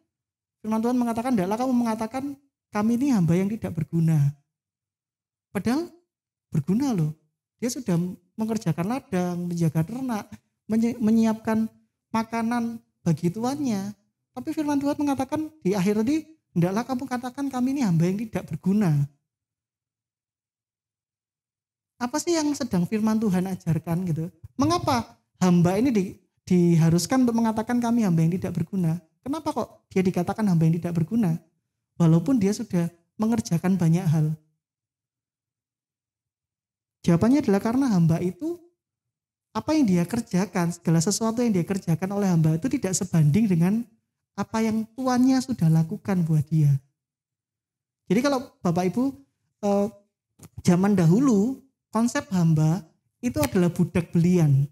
firman Tuhan mengatakan, hendaklah kamu mengatakan, kami ini hamba yang tidak berguna. Padahal berguna loh. Dia sudah mengerjakan ladang, menjaga ternak, menyiapkan makanan bagi tuannya. Tapi firman Tuhan mengatakan di akhir tadi, hendaklah kamu katakan kami ini hamba yang tidak berguna. Apa sih yang sedang firman Tuhan ajarkan gitu? Mengapa hamba ini diharuskan untuk mengatakan kami hamba yang tidak berguna? Kenapa kok dia dikatakan hamba yang tidak berguna? Walaupun dia sudah mengerjakan banyak hal. Jawabannya adalah karena hamba itu, apa yang dia kerjakan, segala sesuatu yang dia kerjakan oleh hamba itu tidak sebanding dengan apa yang tuannya sudah lakukan buat dia. Jadi kalau Bapak Ibu, zaman dahulu, konsep hamba itu adalah budak belian.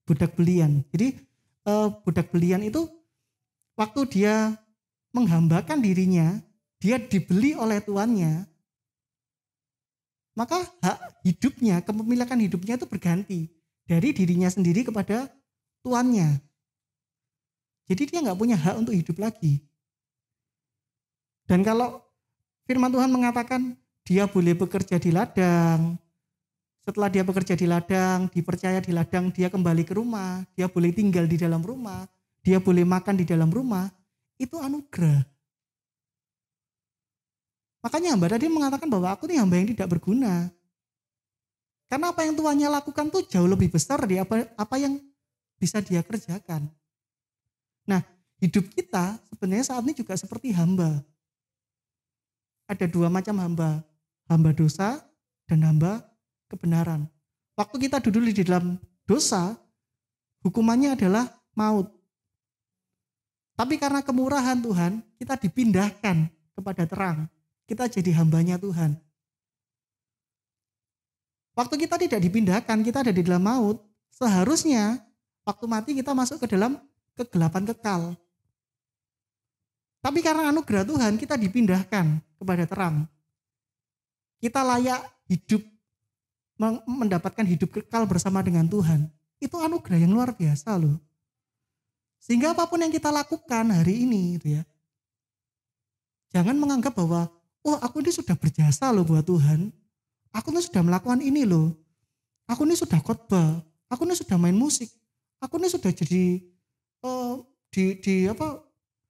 Budak belian. Jadi budak belian itu waktu dia menghambakan dirinya, dia dibeli oleh tuannya, maka hak hidupnya, kepemilikan hidupnya itu berganti dari dirinya sendiri kepada tuannya. Jadi dia nggak punya hak untuk hidup lagi. Dan kalau firman Tuhan mengatakan dia boleh bekerja di ladang, setelah dia bekerja di ladang, dipercaya di ladang, dia kembali ke rumah, dia boleh tinggal di dalam rumah, dia boleh makan di dalam rumah, itu anugerah. Makanya hamba tadi mengatakan bahwa aku ini hamba yang tidak berguna. Karena apa yang tuannya lakukan tuh jauh lebih besar dari apa yang bisa dia kerjakan. Nah, hidup kita sebenarnya saat ini juga seperti hamba. Ada dua macam hamba. Hamba dosa dan hamba kebenaran. Waktu kita duduk di dalam dosa, hukumannya adalah maut. Tapi karena kemurahan Tuhan, kita dipindahkan kepada terang. Kita jadi hambanya Tuhan. Waktu kita tidak dipindahkan, kita ada di dalam maut. Seharusnya waktu mati kita masuk ke dalam kegelapan kekal. Tapi karena anugerah Tuhan, kita dipindahkan kepada terang. Kita layak hidup, mendapatkan hidup kekal bersama dengan Tuhan. Itu anugerah yang luar biasa loh. Sehingga apapun yang kita lakukan hari ini gitu ya, jangan menganggap bahwa aku ini sudah berjasa loh buat Tuhan. Aku ini sudah melakukan ini loh. Aku ini sudah khotbah. Aku ini sudah main musik. Aku ini sudah jadi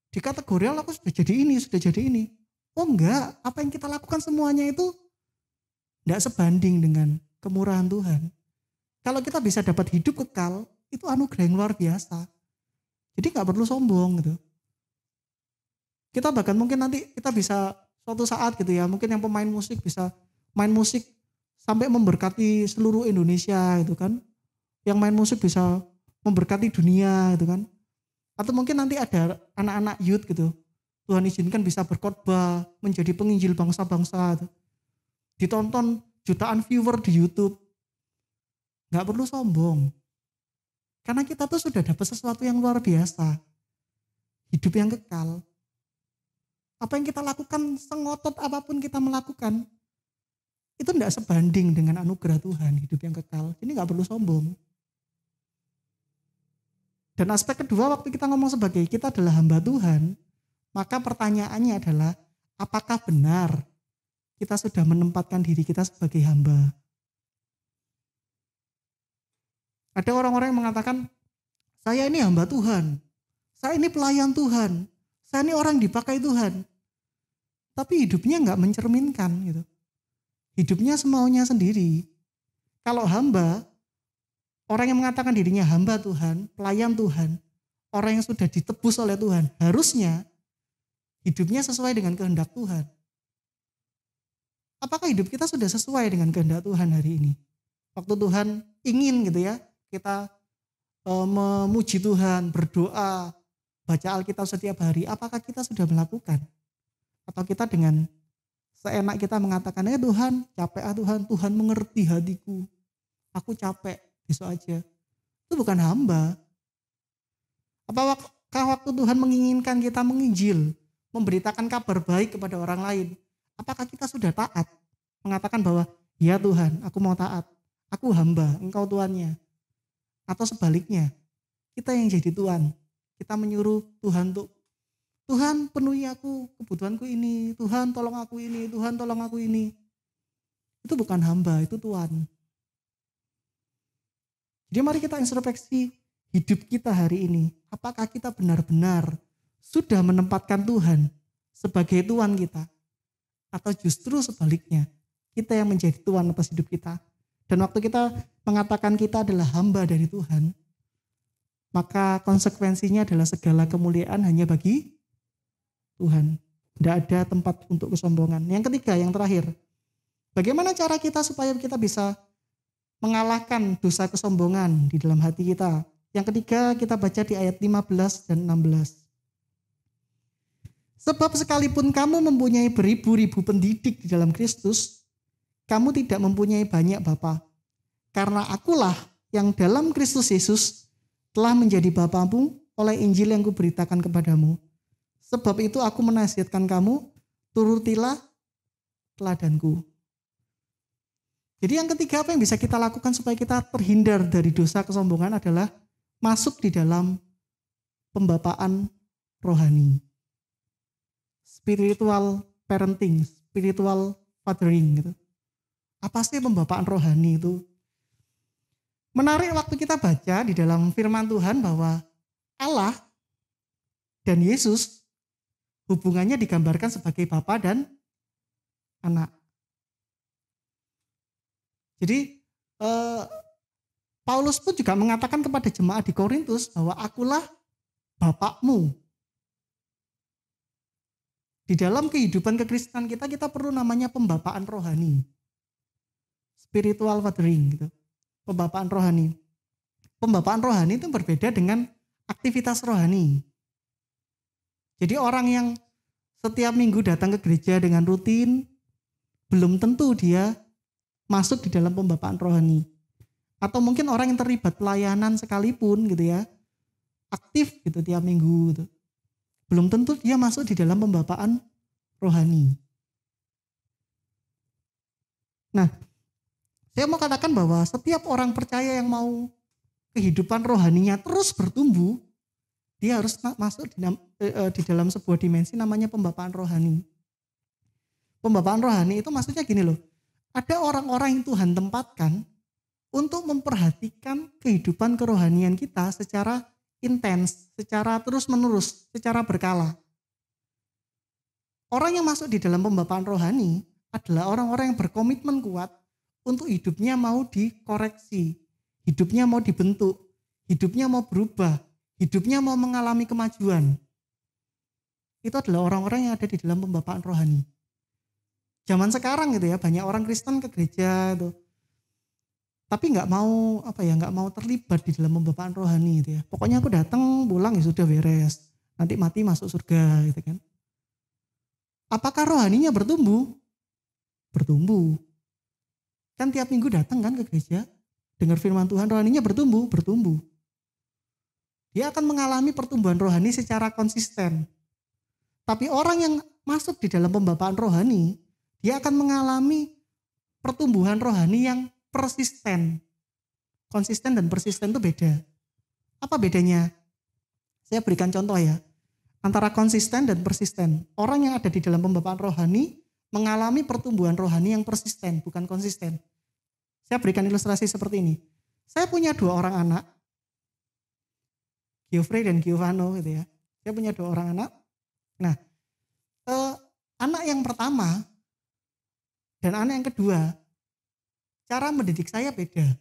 di kategorial aku sudah jadi ini. Oh enggak, apa yang kita lakukan semuanya itu enggak sebanding dengan kemurahan Tuhan. Kalau kita bisa dapat hidup kekal, itu anugerah yang luar biasa. Jadi enggak perlu sombong gitu. Kita bahkan mungkin nanti kita bisa suatu saat gitu ya, mungkin yang pemain musik bisa main musik sampai memberkati seluruh Indonesia gitu kan. Yang main musik bisa memberkati dunia gitu kan. Atau mungkin nanti ada anak-anak youth gitu. Tuhan izinkan bisa berkhotbah, menjadi penginjil bangsa-bangsa gitu. Ditonton jutaan viewer di YouTube. Gak perlu sombong. Karena kita tuh sudah dapat sesuatu yang luar biasa. Hidup yang kekal. Apa yang kita lakukan, sengotot apapun kita melakukan, itu tidak sebanding dengan anugerah Tuhan, hidup yang kekal. Ini gak perlu sombong. Dan aspek kedua, waktu kita ngomong sebagai kita adalah hamba Tuhan, maka pertanyaannya adalah, apakah benar kita sudah menempatkan diri kita sebagai hamba? Ada orang-orang yang mengatakan, saya ini hamba Tuhan, saya ini pelayan Tuhan, saya ini orang dipakai Tuhan. Tapi hidupnya nggak mencerminkan gitu. Hidupnya semaunya sendiri. Kalau hamba, orang yang mengatakan dirinya hamba Tuhan, pelayan Tuhan, orang yang sudah ditebus oleh Tuhan, harusnya hidupnya sesuai dengan kehendak Tuhan. Apakah hidup kita sudah sesuai dengan kehendak Tuhan hari ini? Waktu Tuhan ingin gitu ya, kita memuji Tuhan, berdoa, baca Alkitab setiap hari, apakah kita sudah melakukan? Atau kita dengan seenak kita mengatakan, Tuhan, capek Tuhan, Tuhan mengerti hatiku, aku capek, besok aja. Itu bukan hamba. Apakah waktu Tuhan menginginkan kita menginjil, memberitakan kabar baik kepada orang lain, apakah kita sudah taat? Mengatakan bahwa, ya Tuhan, aku mau taat, aku hamba, engkau tuannya. Atau sebaliknya, kita yang jadi tuan, kita menyuruh Tuhan untuk, Tuhan penuhi aku, kebutuhanku ini, Tuhan tolong aku ini, Tuhan tolong aku ini. Itu bukan hamba, itu tuan. Jadi mari kita introspeksi hidup kita hari ini. Apakah kita benar-benar sudah menempatkan Tuhan sebagai tuan kita? Atau justru sebaliknya, kita yang menjadi tuan atas hidup kita. Dan waktu kita mengatakan kita adalah hamba dari Tuhan, maka konsekuensinya adalah segala kemuliaan hanya bagi Tuhan. Tidak ada tempat untuk kesombongan. Yang ketiga, yang terakhir. Bagaimana cara kita supaya kita bisa mengalahkan dosa kesombongan di dalam hati kita? Yang ketiga, kita baca di ayat 15 dan 16. Sebab sekalipun kamu mempunyai beribu-ribu pendidik di dalam Kristus, kamu tidak mempunyai banyak bapa. Karena akulah yang dalam Kristus Yesus telah menjadi bapamu oleh Injil yang kuberitakan kepadamu. Sebab itu aku menasihatkan kamu, turutilah teladanku. Jadi yang ketiga, apa yang bisa kita lakukan supaya kita terhindar dari dosa kesombongan adalah masuk di dalam pembapaan rohani. Spiritual parenting, spiritual fathering gitu. Apa sih pembapaan rohani itu? Menarik waktu kita baca di dalam firman Tuhan bahwa Allah dan Yesus hubungannya digambarkan sebagai bapa dan anak. Jadi Paulus pun juga mengatakan kepada jemaat di Korintus bahwa akulah bapakmu. Di dalam kehidupan kekristenan kita perlu namanya pembapaan rohani. Spiritual fathering gitu. Pembapaan rohani. Pembapaan rohani itu berbeda dengan aktivitas rohani. Jadi orang yang setiap minggu datang ke gereja dengan rutin, belum tentu dia masuk di dalam pembapaan rohani. Atau mungkin orang yang terlibat pelayanan sekalipun gitu ya, aktif gitu tiap minggu gitu. Belum tentu dia masuk di dalam pembapaan rohani. Nah, saya mau katakan bahwa setiap orang percaya yang mau kehidupan rohaninya terus bertumbuh, dia harus masuk di dalam sebuah dimensi namanya pembapaan rohani. Pembapaan rohani itu maksudnya gini loh, ada orang-orang yang Tuhan tempatkan untuk memperhatikan kehidupan kerohanian kita secara intens, secara terus-menerus, secara berkala. Orang yang masuk di dalam pembapaan rohani adalah orang-orang yang berkomitmen kuat untuk hidupnya mau dikoreksi, hidupnya mau dibentuk, hidupnya mau berubah, hidupnya mau mengalami kemajuan. Itu adalah orang-orang yang ada di dalam pembapaan rohani. Zaman sekarang gitu ya, banyak orang Kristen ke gereja itu, tapi nggak mau terlibat di dalam pembapaan rohani gitu ya. Pokoknya aku datang pulang ya sudah beres, nanti mati masuk surga gitu kan. Apakah rohaninya bertumbuh? Bertumbuh. Kan tiap minggu datang kan ke gereja, dengar firman Tuhan, rohaninya bertumbuh. Dia akan mengalami pertumbuhan rohani secara konsisten. Tapi orang yang masuk di dalam pembapaan rohani, dia akan mengalami pertumbuhan rohani yang persisten. Konsisten dan persisten itu beda. Apa bedanya? Saya berikan contoh ya. Antara konsisten dan persisten. Orang yang ada di dalam pembapaan rohani mengalami pertumbuhan rohani yang persisten, bukan konsisten. Saya berikan ilustrasi seperti ini. Saya punya 2 orang anak, Geoffrey dan Giovanno gitu ya. Saya punya 2 orang anak. Nah, anak yang pertama dan anak yang kedua, cara mendidik saya beda.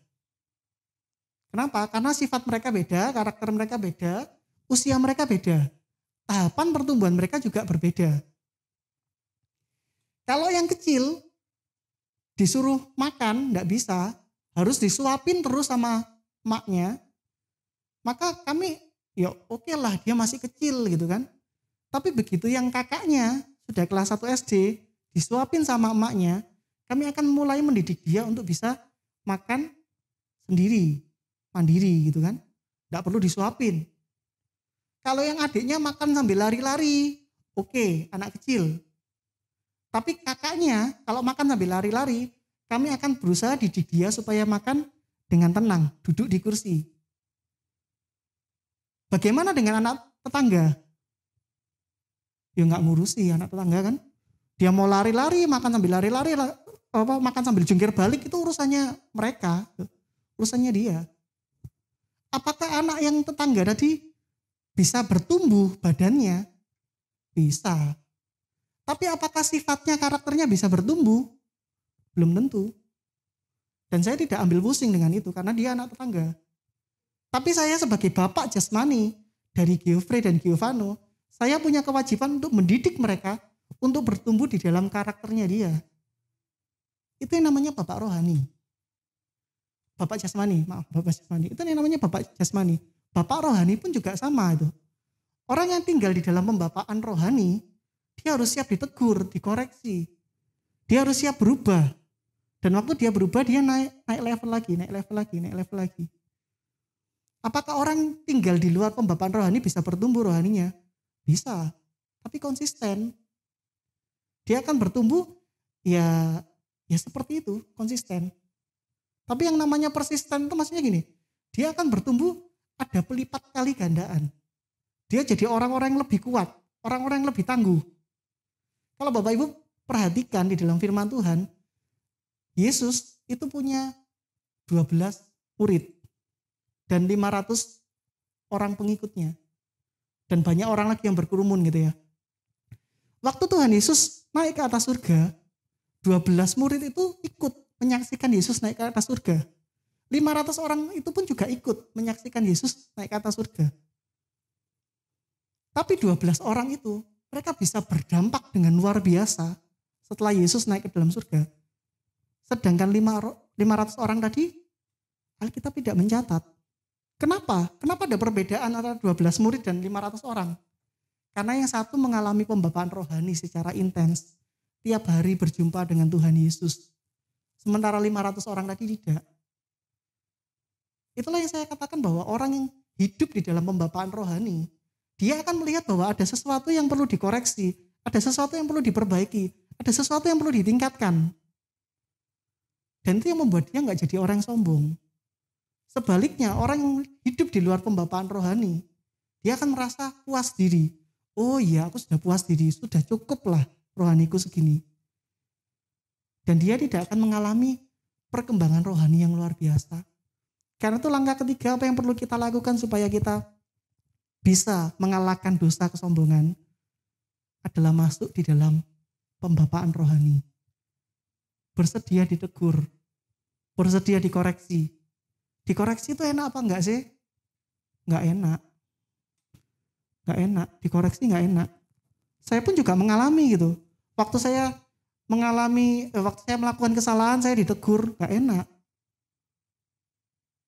Kenapa? Karena sifat mereka beda, karakter mereka beda, usia mereka beda. Tahapan pertumbuhan mereka juga berbeda. Kalau yang kecil disuruh makan, enggak bisa, harus disuapin terus sama emaknya, maka kami, ya oke lah dia masih kecil gitu kan. Tapi begitu yang kakaknya sudah kelas 1 SD, disuapin sama emaknya, kami akan mulai mendidik dia untuk bisa makan sendiri, mandiri gitu kan. Enggak perlu disuapin. Kalau yang adiknya makan sambil lari-lari, oke, anak kecil. Tapi kakaknya kalau makan sambil lari-lari, kami akan berusaha didik dia supaya makan dengan tenang, duduk di kursi. Bagaimana dengan anak tetangga? Ya nggak ngurusi anak tetangga kan. Dia mau lari-lari, makan sambil lari-lari, makan sambil jungkir balik, itu urusannya mereka, urusannya dia. Apakah anak yang tetangga tadi bisa bertumbuh badannya? Bisa. Tapi apakah sifatnya, karakternya bisa bertumbuh? Belum tentu. Dan saya tidak ambil pusing dengan itu karena dia anak tetangga. Tapi saya sebagai bapak jasmani dari Geoffrey dan Giovanno, saya punya kewajiban untuk mendidik mereka untuk bertumbuh di dalam karakternya dia. Itu yang namanya bapak rohani. Bapak jasmani. Itu yang namanya bapak jasmani. Bapak rohani pun juga sama itu. Orang yang tinggal di dalam pembapaan rohani, dia harus siap ditegur, dikoreksi. Dia harus siap berubah. Dan waktu dia berubah, dia naik level lagi. Apakah orang tinggal di luar pembapaan rohani bisa bertumbuh rohaninya? Bisa, tapi konsisten. Dia akan bertumbuh ya seperti itu, konsisten. Tapi yang namanya persisten itu maksudnya gini, dia akan bertumbuh ada pelipat kali gandaan. Dia jadi orang-orang yang lebih kuat, orang-orang yang lebih tangguh. Kalau Bapak Ibu perhatikan di dalam firman Tuhan, Yesus itu punya 12 murid dan 500 orang pengikutnya. Dan banyak orang lagi yang berkerumun gitu ya. Waktu Tuhan Yesus naik ke atas surga, 12 murid itu ikut menyaksikan Yesus naik ke atas surga. 500 orang itu pun juga ikut menyaksikan Yesus naik ke atas surga. Tapi 12 orang itu, mereka bisa berdampak dengan luar biasa setelah Yesus naik ke dalam surga. Sedangkan 500 orang tadi, Alkitab tidak mencatat. Kenapa? Kenapa ada perbedaan antara 12 murid dan 500 orang? Karena yang satu mengalami pembapaan rohani secara intens. Tiap hari berjumpa dengan Tuhan Yesus. Sementara 500 orang tadi tidak. Itulah yang saya katakan bahwa orang yang hidup di dalam pembapaan rohani, dia akan melihat bahwa ada sesuatu yang perlu dikoreksi, ada sesuatu yang perlu diperbaiki, ada sesuatu yang perlu ditingkatkan. Dan itu yang membuat dia nggak jadi orang yang sombong. Sebaliknya, orang yang hidup di luar pembapaan rohani, dia akan merasa puas diri. Oh iya, aku sudah puas diri, sudah cukuplah rohaniku segini. Dan dia tidak akan mengalami perkembangan rohani yang luar biasa. Karena itu langkah ketiga apa yang perlu kita lakukan supaya kita bisa mengalahkan dosa kesombongan adalah masuk di dalam pembapaan rohani. Bersedia ditegur, bersedia dikoreksi. Dikoreksi itu enak apa enggak sih? Enggak enak. Enggak enak, dikoreksi enggak enak. Saya pun juga mengalami gitu. Waktu saya waktu saya melakukan kesalahan saya ditegur, gak enak.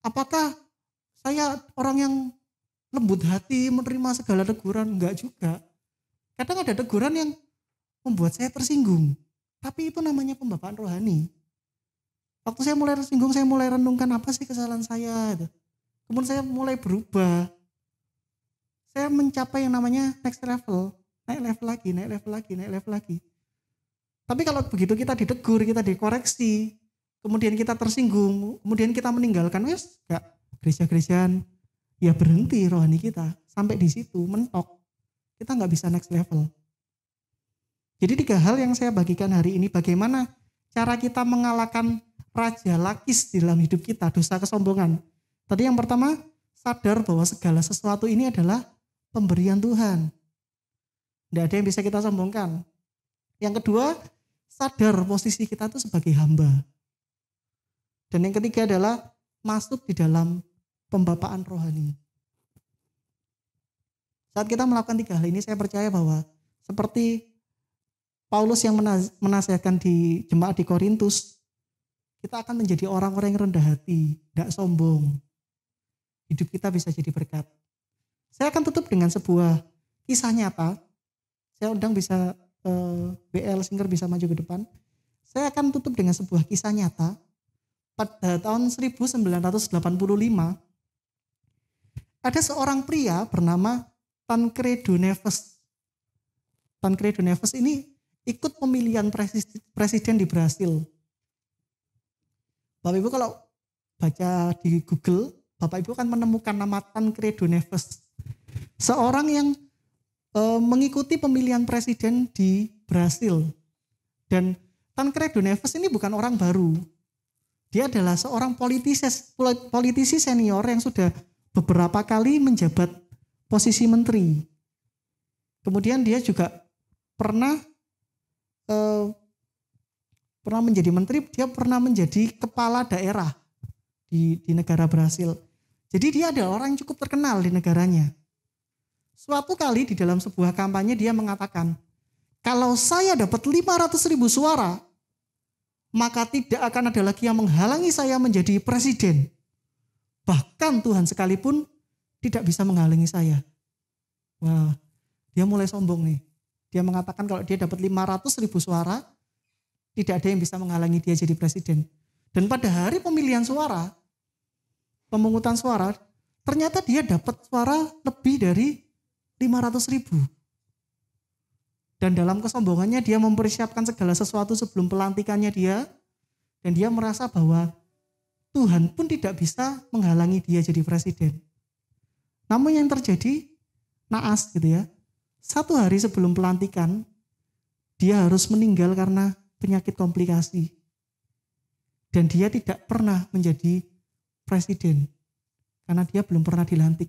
Apakah saya orang yang lembut hati menerima segala teguran? Enggak juga. Kadang ada teguran yang membuat saya tersinggung. Tapi itu namanya pembapaan rohani. Waktu saya mulai tersinggung, saya mulai renungkan apa sih kesalahan saya. Kemudian saya mulai berubah. Saya mencapai yang namanya next level. Naik level lagi. Tapi kalau begitu kita ditegur, kita dikoreksi, kemudian kita tersinggung, kemudian kita meninggalkan, enggak gereja-gerejaan, ya berhenti rohani kita. Sampai di situ, mentok. Kita enggak bisa next level. Jadi 3 hal yang saya bagikan hari ini, bagaimana cara kita mengalahkan raja Lakis di dalam hidup kita, dosa kesombongan. Tadi yang pertama, sadar bahwa segala sesuatu ini adalah pemberian Tuhan. Tidak ada yang bisa kita sombongkan. Yang kedua, sadar posisi kita itu sebagai hamba. Dan yang ketiga adalah masuk di dalam pembapaan rohani. Saat kita melakukan 3 hal ini, saya percaya bahwa seperti Paulus yang menasihatkan di jemaat di Korintus, kita akan menjadi orang-orang yang rendah hati, tidak sombong. Hidup kita bisa jadi berkat. Saya akan tutup dengan sebuah kisah nyata. Saya undang bisa BL Singer bisa maju ke depan. Saya akan tutup dengan sebuah kisah nyata. Pada tahun 1985, ada seorang pria bernama Tancredo Neves. Tancredo Neves ini ikut pemilihan presiden di Brasil. Bapak Ibu kalau baca di Google, Bapak Ibu akan menemukan nama Tancredo Neves. Seorang yang mengikuti pemilihan presiden di Brasil. Dan Tancredo Neves ini bukan orang baru. Dia adalah seorang politisi senior yang sudah beberapa kali menjabat posisi menteri. Kemudian dia juga pernah menjadi menteri, dia pernah menjadi kepala daerah di negara Brasil. Jadi dia adalah orang yang cukup terkenal di negaranya. Suatu kali di dalam sebuah kampanye dia mengatakan, kalau saya dapat 500.000 suara, maka tidak akan ada lagi yang menghalangi saya menjadi presiden. Bahkan Tuhan sekalipun tidak bisa menghalangi saya. Wah, dia mulai sombong nih. Dia mengatakan kalau dia dapat 500.000 suara, tidak ada yang bisa menghalangi dia jadi presiden. Dan pada hari pemilihan suara, pemungutan suara, ternyata dia dapat suara lebih dari 500.000. Dan dalam kesombongannya dia mempersiapkan segala sesuatu sebelum pelantikannya dia. Dan dia merasa bahwa Tuhan pun tidak bisa menghalangi dia jadi presiden. Namun yang terjadi naas gitu ya. 1 hari sebelum pelantikan dia harus meninggal karena penyakit komplikasi. Dan dia tidak pernah menjadi presiden. Karena dia belum pernah dilantik.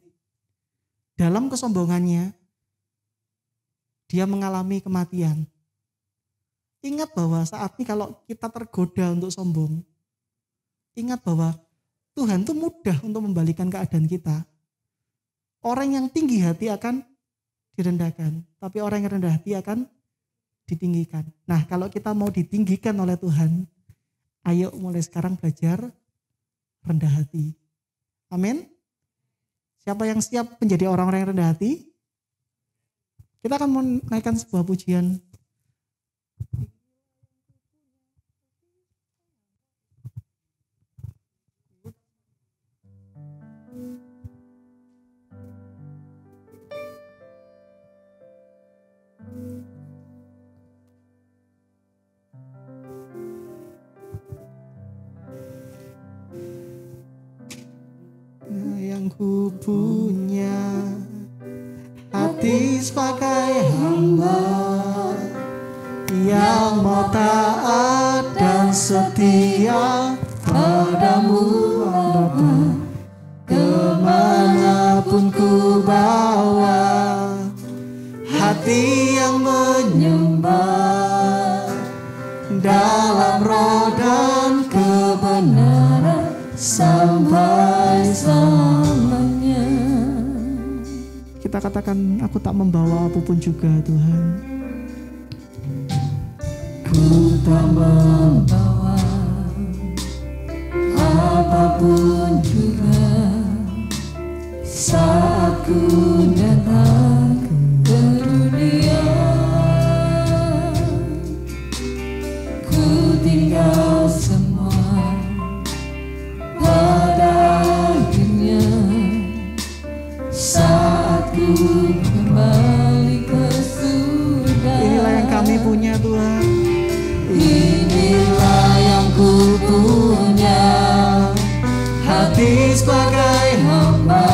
Dalam kesombongannya, dia mengalami kematian. Ingat bahwa saat ini kalau kita tergoda untuk sombong, ingat bahwa Tuhan itu mudah untuk membalikan keadaan kita. Orang yang tinggi hati akan direndahkan, tapi orang yang rendah hati akan ditinggikan. Nah, kalau kita mau ditinggikan oleh Tuhan, ayo mulai sekarang belajar rendah hati. Amin. Siapa yang siap menjadi orang-orang yang rendah hati? Kita akan menaikkan sebuah pujian. Yang ku punya hati sebagai hamba yang mau taat dan setia padamu Bapa, kemanapun ku bawa, hati yang menyembah dalam roh dan kebenaran sampai selamanya. Kita katakan, aku tak membawa apapun juga Tuhan. ku tak membawa apapun juga saat ku datang ke dunia. Ku tinggal semua pada akhirnya saat ku kembali ke surga. Inilah yang kami punya Tuhan. Inilah yang ku punya, hati sebagai hamba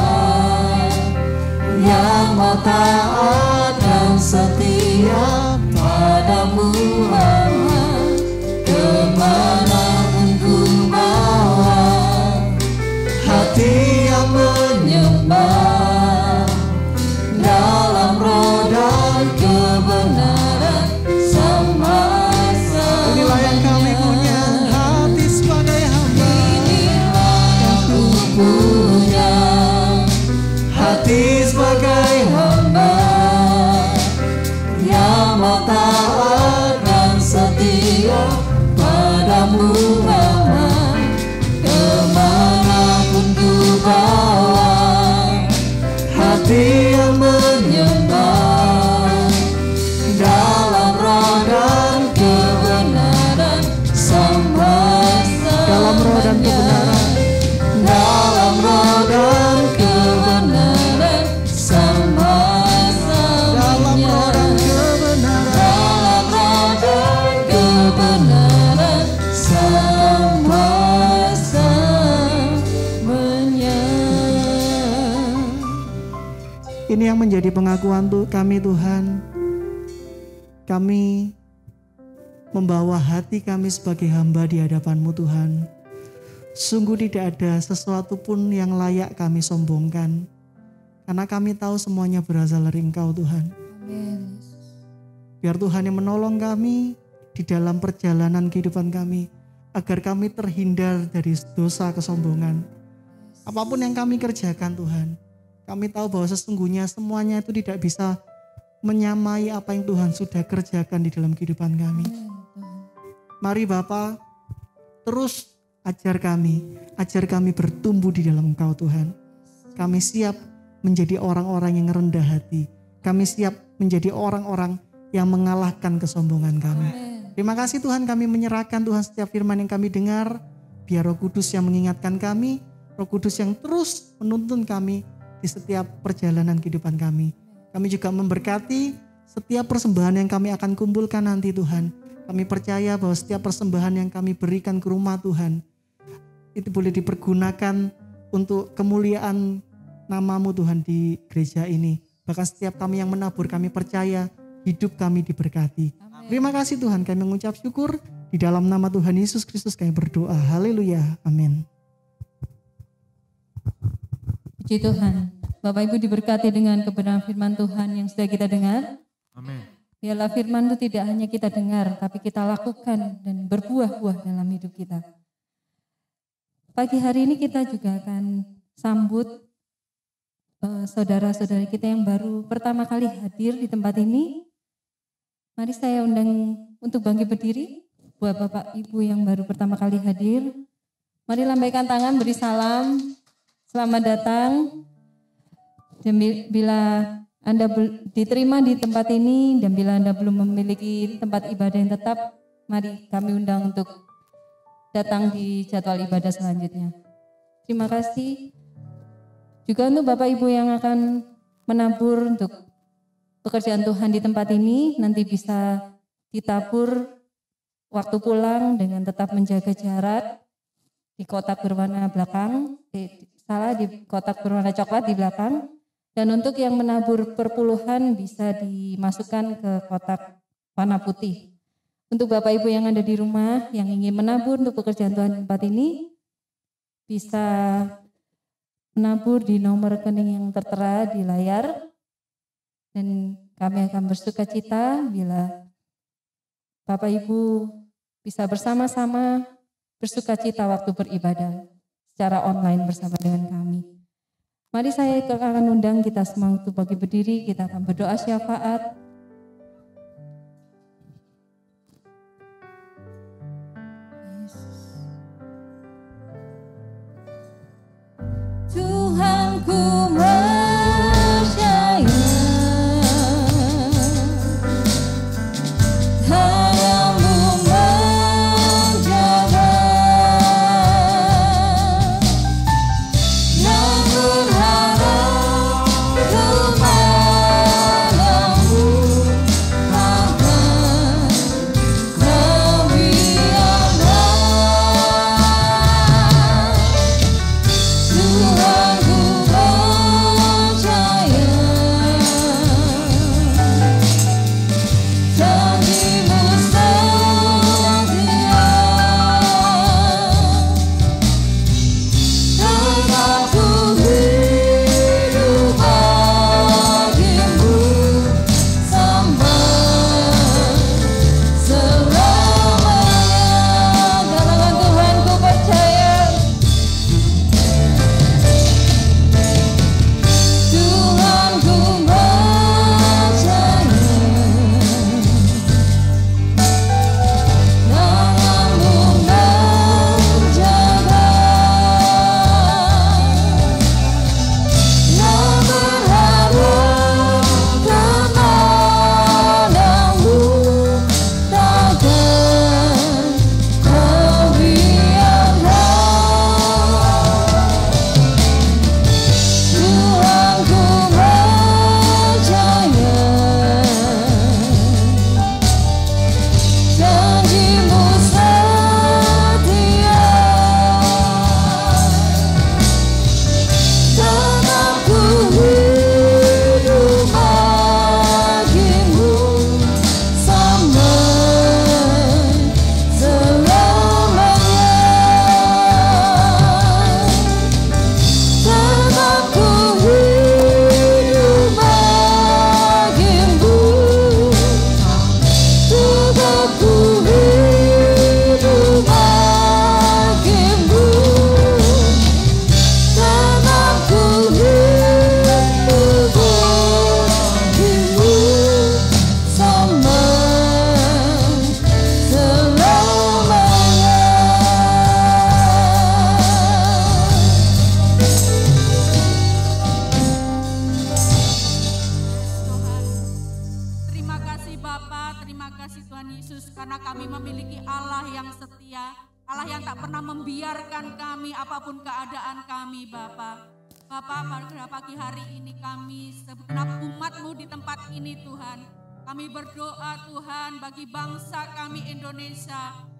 yang mau taat dan setia padamu Muhammad. Kemanapun ku bawa, hati yang menyembah dalam roh dan kebenaran sama-sama. Inilah yang kami punya, hati sebagai hamba. Inilah yang ku punya, hati sebagai hamba yang mau taat dan setia padamu Muhammad. Kemanapun ku bawa, hati yang menyembah dalam roh dan kebenaran sama-sama. Dalam roh dan kebenaran. Dalam roh dan kebenaran sama-sama. Dalam roh dan kebenaran. Dalam roh dan kebenaran sama-samanya. Ini yang menjadi pengakuan kami Tuhan. Kami membawa hati kami sebagai hamba di hadapan-Mu Tuhan. Sungguh tidak ada sesuatu pun yang layak kami sombongkan. Karena kami tahu semuanya berasal dari Engkau Tuhan. Amin. Biar Tuhan yang menolong kami di dalam perjalanan kehidupan kami. Agar kami terhindar dari dosa kesombongan. Apapun yang kami kerjakan Tuhan. Kami tahu bahwa sesungguhnya semuanya itu tidak bisa menyamai apa yang Tuhan sudah kerjakan di dalam kehidupan kami. Mari Bapa, terus ajar kami bertumbuh di dalam Engkau Tuhan. Kami siap menjadi orang-orang yang rendah hati. Kami siap menjadi orang-orang yang mengalahkan kesombongan kami. Terima kasih Tuhan, kami menyerahkan Tuhan setiap firman yang kami dengar. Biar Roh Kudus yang mengingatkan kami, Roh Kudus yang terus menuntun kami di setiap perjalanan kehidupan kami. Kami juga memberkati setiap persembahan yang kami akan kumpulkan nanti Tuhan. Kami percaya bahwa setiap persembahan yang kami berikan ke rumah Tuhan, itu boleh dipergunakan untuk kemuliaan nama-Mu Tuhan di gereja ini. Bahkan setiap kami yang menabur, kami percaya hidup kami diberkati. Terima kasih Tuhan, kami mengucap syukur. Di dalam nama Tuhan Yesus Kristus kami berdoa. Haleluya. Amin. Puji Tuhan. Bapak Ibu diberkati dengan kebenaran firman Tuhan yang sudah kita dengar. Amin. Biarlah firman itu tidak hanya kita dengar, tapi kita lakukan dan berbuah-buah dalam hidup kita. Pagi hari ini kita juga akan sambut saudara-saudari kita yang baru pertama kali hadir di tempat ini. Mari saya undang untuk bangkit berdiri buat Bapak Ibu yang baru pertama kali hadir. Mari lambaikan tangan, beri salam. Selamat datang. Dan bila Anda diterima di tempat ini dan bila Anda belum memiliki tempat ibadah yang tetap, mari kami undang untuk datang di jadwal ibadah selanjutnya. Terima kasih. Juga untuk Bapak Ibu yang akan menabur untuk pekerjaan Tuhan di tempat ini, nanti bisa ditabur waktu pulang dengan tetap menjaga jarak di kotak berwarna belakang, di kotak berwarna coklat di belakang. Dan untuk yang menabur perpuluhan bisa dimasukkan ke kotak warna putih. Untuk Bapak Ibu yang ada di rumah yang ingin menabur untuk pekerjaan Tuhan di tempat ini, bisa menabur di nomor rekening yang tertera di layar. Dan kami akan bersukacita bila Bapak Ibu bisa bersama-sama bersukacita waktu beribadah secara online bersama dengan kami. Mari saya akan undang kita semua untuk bagi berdiri, kita akan berdoa syafaat.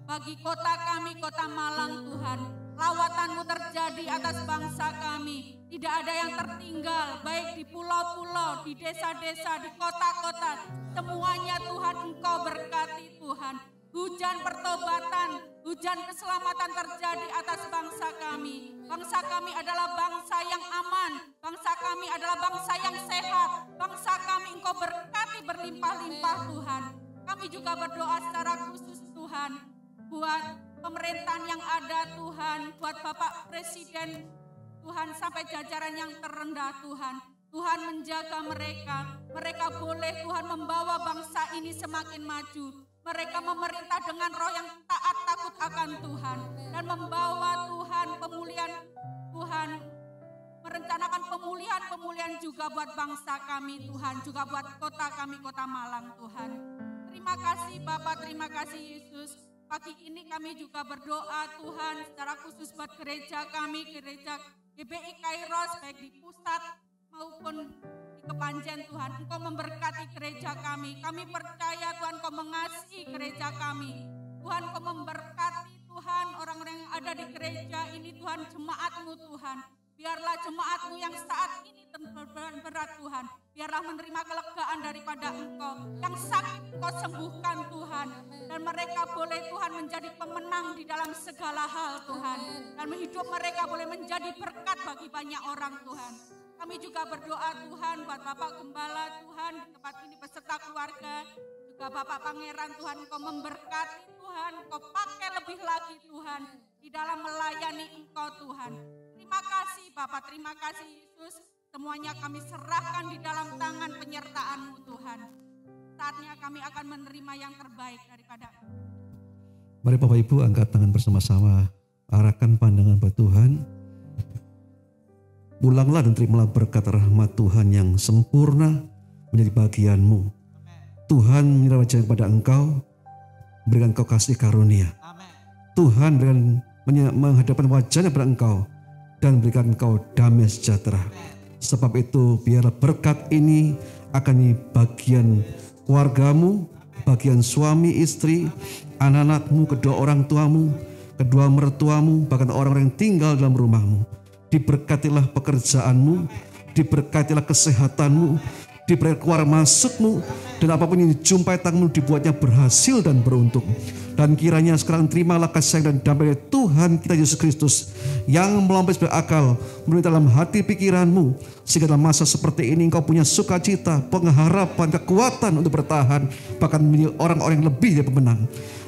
Bagi kota kami, kota Malang Tuhan, lawatan-Mu terjadi atas bangsa kami. Tidak ada yang tertinggal, baik di pulau-pulau, di desa-desa, di kota-kota. Semuanya Tuhan Engkau berkati Tuhan. Hujan pertobatan, hujan keselamatan terjadi atas bangsa kami. Bangsa kami adalah bangsa yang aman, bangsa kami adalah bangsa yang sehat. Bangsa kami Engkau berkati berlimpah-limpah Tuhan. Kami juga berdoa secara khusus Tuhan, buat pemerintahan yang ada Tuhan, buat Bapak Presiden Tuhan sampai jajaran yang terendah Tuhan. Tuhan menjaga mereka, mereka boleh Tuhan membawa bangsa ini semakin maju. Mereka memerintah dengan roh yang taat takut akan Tuhan dan membawa Tuhan pemulihan Tuhan, merencanakan pemulihan juga buat bangsa kami Tuhan, juga buat kota kami, kota Malang Tuhan. Terima kasih Bapak, terima kasih Yesus. Pagi ini kami juga berdoa Tuhan secara khusus buat gereja kami, gereja GBI Kairos baik di pusat maupun di Kepanjen Tuhan. Engkau memberkati gereja kami. Kami percaya Tuhan Engkau mengasihi gereja kami. Tuhan Engkau memberkati Tuhan orang-orang yang ada di gereja ini Tuhan, jemaat-Mu Tuhan. Biarlah jemaat-Mu yang saat ini berat Tuhan. Biarlah menerima kelegaan daripada Engkau. Yang sakit Engkau sembuhkan Tuhan. Dan mereka boleh Tuhan menjadi pemenang di dalam segala hal Tuhan. Dan hidup mereka boleh menjadi berkat bagi banyak orang Tuhan. Kami juga berdoa Tuhan buat Bapak Gembala Tuhan di tempat ini beserta keluarga. Juga Bapak Pangeran Tuhan Engkau memberkati Tuhan. Engkau pakai lebih lagi Tuhan di dalam melayani Engkau Tuhan. Terima kasih Bapak, terima kasih Yesus. Semuanya kami serahkan di dalam tangan penyertaan-Mu Tuhan. Saatnya kami akan menerima yang terbaik daripada. Mari Bapak Ibu angkat tangan bersama-sama, arahkan pandangan buat Tuhan. Pulanglah dan terimalah berkat rahmat Tuhan yang sempurna menjadi bagianmu. Tuhan menyerah wajahnya kepada engkau, berikan engkau kasih karunia. Tuhan berikan menghadapkan wajahnya kepada engkau dan berikan engkau damai sejahtera. Sebab itu biarlah berkat ini akan di bagian keluargamu, bagian suami istri, anak-anakmu, kedua orang tuamu, kedua mertuamu, bahkan orang-orang yang tinggal dalam rumahmu. Diberkatilah pekerjaanmu, diberkatilah kesehatanmu, diberkati keluar masukmu, dan apapun yang dijumpai tanganmu dibuatnya berhasil dan beruntung. Dan kiranya sekarang terimalah kasih sayang dan damai dari Tuhan kita Yesus Kristus yang melampaui segala akal, memenuhi dalam hati pikiranmu, sehingga dalam masa seperti ini engkau punya sukacita, pengharapan, kekuatan untuk bertahan, bahkan menjadi orang-orang yang lebih dari pemenang.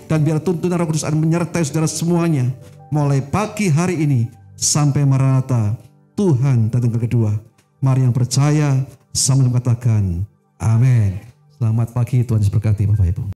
Dan biar tuntunan Roh Kudus akan menyertai saudara semuanya, mulai pagi hari ini sampai Maranatha, Tuhan datang kedua. Mari yang percaya sama-sama katakan amin. Selamat pagi, Tuhan Yesus berkati Bapak Ibu.